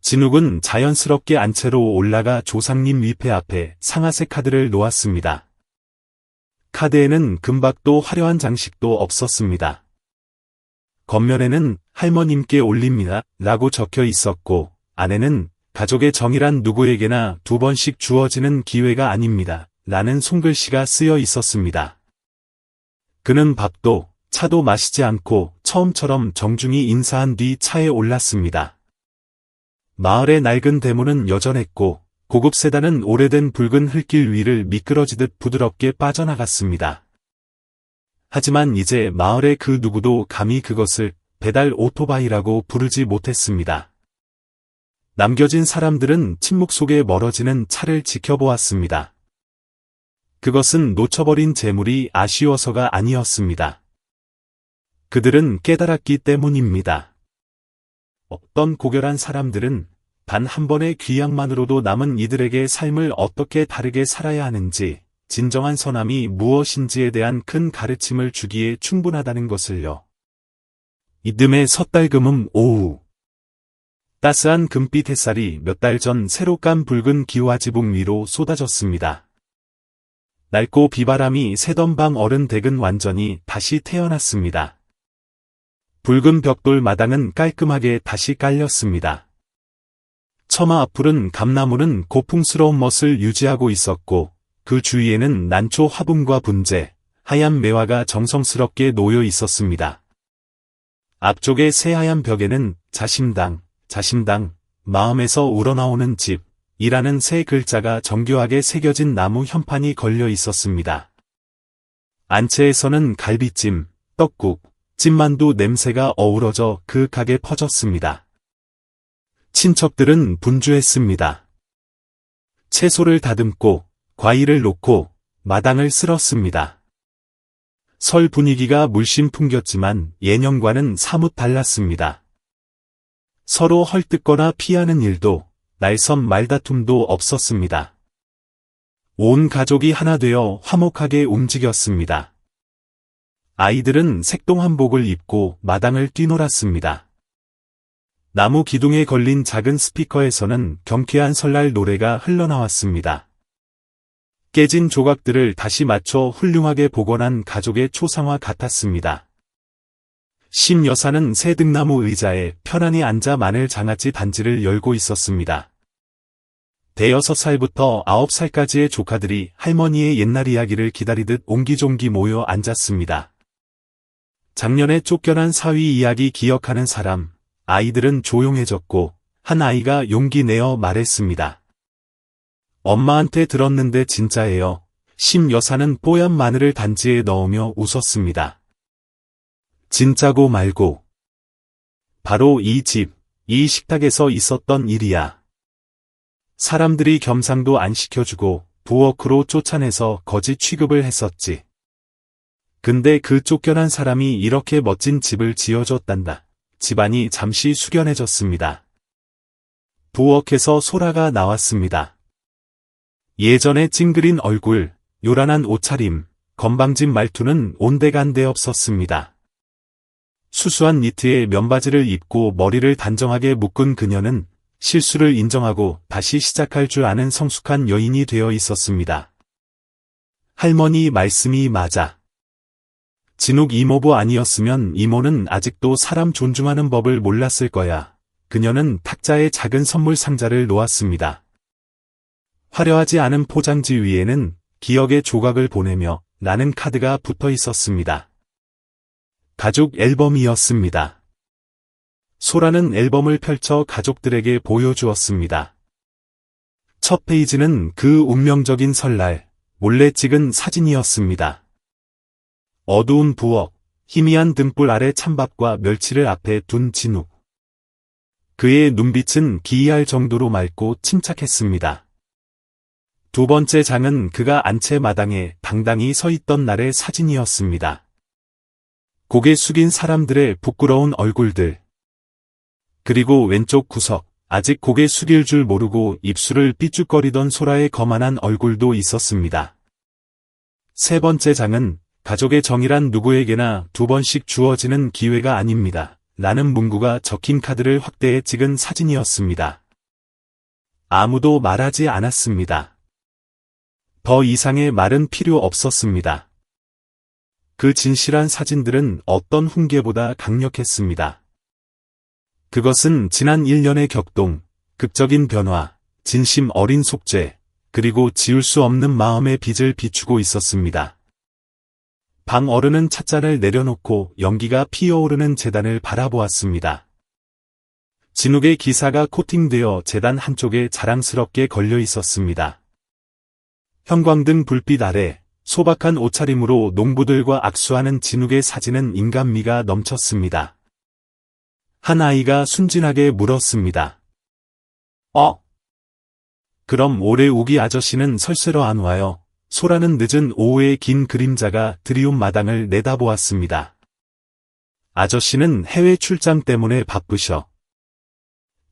진욱은 자연스럽게 안채로 올라가 조상님 위패 앞에 상아색 카드를 놓았습니다. 카드에는 금박도 화려한 장식도 없었습니다. 겉면에는 할머님께 올립니다 라고 적혀 있었고 안에는 가족의 정이란 누구에게나 두 번씩 주어지는 기회가 아닙니다 라는 손글씨가 쓰여 있었습니다. 그는 밥도 차도 마시지 않고 처음처럼 정중히 인사한 뒤 차에 올랐습니다. 마을의 낡은 대문은 여전했고 고급 세단은 오래된 붉은 흙길 위를 미끄러지듯 부드럽게 빠져나갔습니다. 하지만 이제 마을의 그 누구도 감히 그것을 배달 오토바이라고 부르지 못했습니다. 남겨진 사람들은 침묵 속에 멀어지는 차를 지켜보았습니다. 그것은 놓쳐버린 재물이 아쉬워서가 아니었습니다. 그들은 깨달았기 때문입니다. 어떤 고결한 사람들은 단 한 번의 귀향만으로도 남은 이들에게 삶을 어떻게 다르게 살아야 하는지, 진정한 선함이 무엇인지에 대한 큰 가르침을 주기에 충분하다는 것을요. 이듬해 섣달금음 오후. 따스한 금빛 햇살이 몇 달 전 새로 깐 붉은 기와 지붕 위로 쏟아졌습니다. 낡고 비바람이 새던 방 어른 댁은 완전히 다시 태어났습니다. 붉은 벽돌 마당은 깔끔하게 다시 깔렸습니다. 처마 앞풀은 감나무는 고풍스러운 멋을 유지하고 있었고 그 주위에는 난초 화분과 분재, 하얀 매화가 정성스럽게 놓여 있었습니다. 앞쪽의 새하얀 벽에는 자심당, 마음에서 우러나오는 집, 이라는 세 글자가 정교하게 새겨진 나무 현판이 걸려 있었습니다. 안채에서는 갈비찜, 떡국, 찐만두 냄새가 어우러져 그윽하게 퍼졌습니다. 친척들은 분주했습니다. 채소를 다듬고 과일을 놓고 마당을 쓸었습니다. 설 분위기가 물씬 풍겼지만 예년과는 사뭇 달랐습니다. 서로 헐뜯거나 피하는 일도 날선 말다툼도 없었습니다. 온 가족이 하나 되어 화목하게 움직였습니다. 아이들은 색동한복을 입고 마당을 뛰놀았습니다. 나무 기둥에 걸린 작은 스피커에서는 경쾌한 설날 노래가 흘러나왔습니다. 깨진 조각들을 다시 맞춰 훌륭하게 복원한 가족의 초상화 같았습니다. 심 여사는 새 등나무 의자에 편안히 앉아 마늘 장아찌 단지를 열고 있었습니다. 대여섯 살부터 9살까지의 조카들이 할머니의 옛날 이야기를 기다리듯 옹기종기 모여 앉았습니다. 작년에 쫓겨난 사위 이야기 기억하는 사람, 아이들은 조용해졌고 한 아이가 용기 내어 말했습니다. 엄마한테 들었는데 진짜예요. 심 여사는 뽀얀 마늘을 단지에 넣으며 웃었습니다. 진짜고 말고. 바로 이 집, 이 식탁에서 있었던 일이야. 사람들이 겸상도 안 시켜주고 부엌으로 쫓아내서 거지 취급을 했었지. 근데 그 쫓겨난 사람이 이렇게 멋진 집을 지어줬단다. 집안이 잠시 숙연해졌습니다. 부엌에서 소라가 나왔습니다. 예전의 찡그린 얼굴, 요란한 옷차림, 건방진 말투는 온데간데 없었습니다. 수수한 니트에 면바지를 입고 머리를 단정하게 묶은 그녀는 실수를 인정하고 다시 시작할 줄 아는 성숙한 여인이 되어 있었습니다. 할머니 말씀이 맞아. 진욱 이모부 아니었으면 이모는 아직도 사람 존중하는 법을 몰랐을 거야. 그녀는 탁자에 작은 선물 상자를 놓았습니다. 화려하지 않은 포장지 위에는 기억의 조각을 보내며 라는 카드가 붙어 있었습니다. 가족 앨범이었습니다. 소라는 앨범을 펼쳐 가족들에게 보여주었습니다. 첫 페이지는 그 운명적인 설날, 몰래 찍은 사진이었습니다. 어두운 부엌, 희미한 등불 아래 찬밥과 멸치를 앞에 둔 진욱. 그의 눈빛은 기이할 정도로 맑고 침착했습니다. 두 번째 장은 그가 안채 마당에 당당히 서 있던 날의 사진이었습니다. 고개 숙인 사람들의 부끄러운 얼굴들. 그리고 왼쪽 구석, 아직 고개 숙일 줄 모르고 입술을 삐죽거리던 소라의 거만한 얼굴도 있었습니다. 세 번째 장은 가족의 정이란 누구에게나 두 번씩 주어지는 기회가 아닙니다. 라는 문구가 적힌 카드를 확대해 찍은 사진이었습니다. 아무도 말하지 않았습니다. 더 이상의 말은 필요 없었습니다. 그 진실한 사진들은 어떤 훈계보다 강력했습니다. 그것은 지난 1년의 격동, 극적인 변화, 진심 어린 속죄, 그리고 지울 수 없는 마음의 빚을 비추고 있었습니다. 방 어른은 찻잔을 내려놓고 연기가 피어오르는 재단을 바라보았습니다. 진욱의 기사가 코팅되어 재단 한쪽에 자랑스럽게 걸려 있었습니다. 형광등 불빛 아래 소박한 옷차림으로 농부들과 악수하는 진욱의 사진은 인간미가 넘쳤습니다. 한 아이가 순진하게 물었습니다. 그럼 올해 우기 아저씨는 설새로 안 와요? 소라는 늦은 오후의 긴 그림자가 드리움 마당을 내다보았습니다. 아저씨는 해외 출장 때문에 바쁘셔.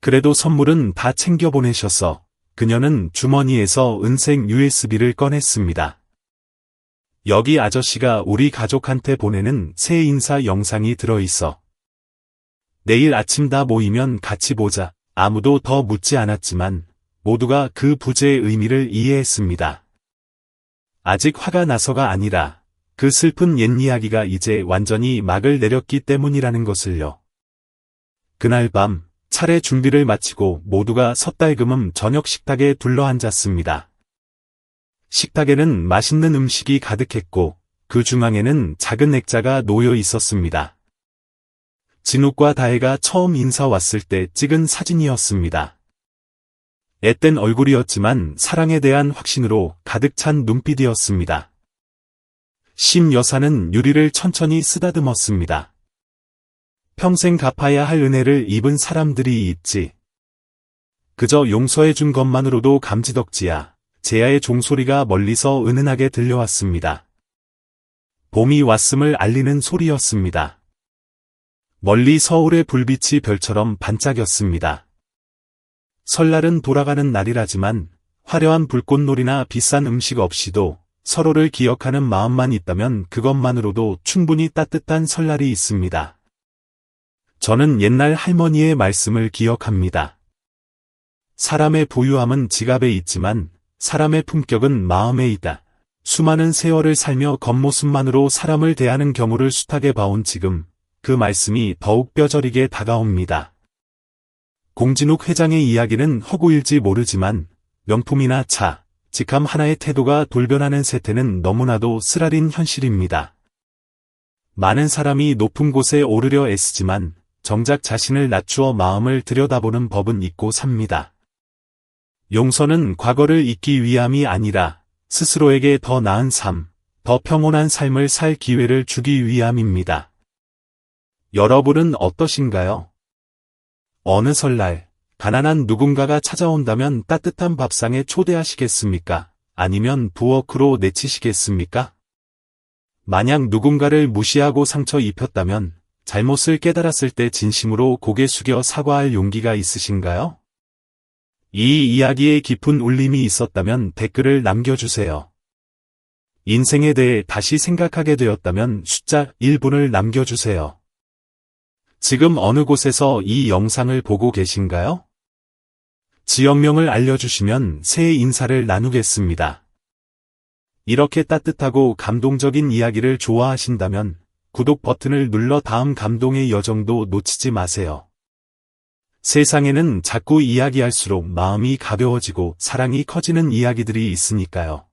그래도 선물은 다 챙겨 보내셔서. 그녀는 주머니에서 은색 USB를 꺼냈습니다. 여기 아저씨가 우리 가족한테 보내는 새해 인사 영상이 들어있어. 내일 아침 다 모이면 같이 보자. 아무도 더 묻지 않았지만 모두가 그 부제의 의미를 이해했습니다. 아직 화가 나서가 아니라 그 슬픈 옛 이야기가 이제 완전히 막을 내렸기 때문이라는 것을요. 그날 밤 차례 준비를 마치고 모두가 섣달금은 저녁 식탁에 둘러앉았습니다. 식탁에는 맛있는 음식이 가득했고 그 중앙에는 작은 액자가 놓여 있었습니다. 진욱과 다혜가 처음 인사 왔을 때 찍은 사진이었습니다. 앳된 얼굴이었지만 사랑에 대한 확신으로 가득 찬 눈빛이었습니다. 심 여사는 유리를 천천히 쓰다듬었습니다. 평생 갚아야 할 은혜를 입은 사람들이 있지. 그저 용서해준 것만으로도 감지덕지야. 제야의 종소리가 멀리서 은은하게 들려왔습니다. 봄이 왔음을 알리는 소리였습니다. 멀리 서울의 불빛이 별처럼 반짝였습니다. 설날은 돌아가는 날이라지만 화려한 불꽃놀이나 비싼 음식 없이도 서로를 기억하는 마음만 있다면 그것만으로도 충분히 따뜻한 설날이 있습니다. 저는 옛날 할머니의 말씀을 기억합니다. 사람의 부유함은 지갑에 있지만 사람의 품격은 마음에 있다. 수많은 세월을 살며 겉모습만으로 사람을 대하는 경우를 숱하게 봐온 지금 그 말씀이 더욱 뼈저리게 다가옵니다. 공진욱 회장의 이야기는 허구일지 모르지만 명품이나 차, 직함 하나의 태도가 돌변하는 세태는 너무나도 쓰라린 현실입니다. 많은 사람이 높은 곳에 오르려 애쓰지만 정작 자신을 낮추어 마음을 들여다보는 법은 잊고 삽니다. 용서는 과거를 잊기 위함이 아니라 스스로에게 더 나은 삶, 더 평온한 삶을 살 기회를 주기 위함입니다. 여러분은 어떠신가요? 어느 설날, 가난한 누군가가 찾아온다면 따뜻한 밥상에 초대하시겠습니까? 아니면 부엌으로 내치시겠습니까? 만약 누군가를 무시하고 상처 입혔다면 잘못을 깨달았을 때 진심으로 고개 숙여 사과할 용기가 있으신가요? 이 이야기에 깊은 울림이 있었다면 댓글을 남겨주세요. 인생에 대해 다시 생각하게 되었다면 숫자 1분을 남겨주세요. 지금 어느 곳에서 이 영상을 보고 계신가요? 지역명을 알려주시면 새해 인사를 나누겠습니다. 이렇게 따뜻하고 감동적인 이야기를 좋아하신다면 구독 버튼을 눌러 다음 감동의 여정도 놓치지 마세요. 세상에는 자꾸 이야기할수록 마음이 가벼워지고 사랑이 커지는 이야기들이 있으니까요.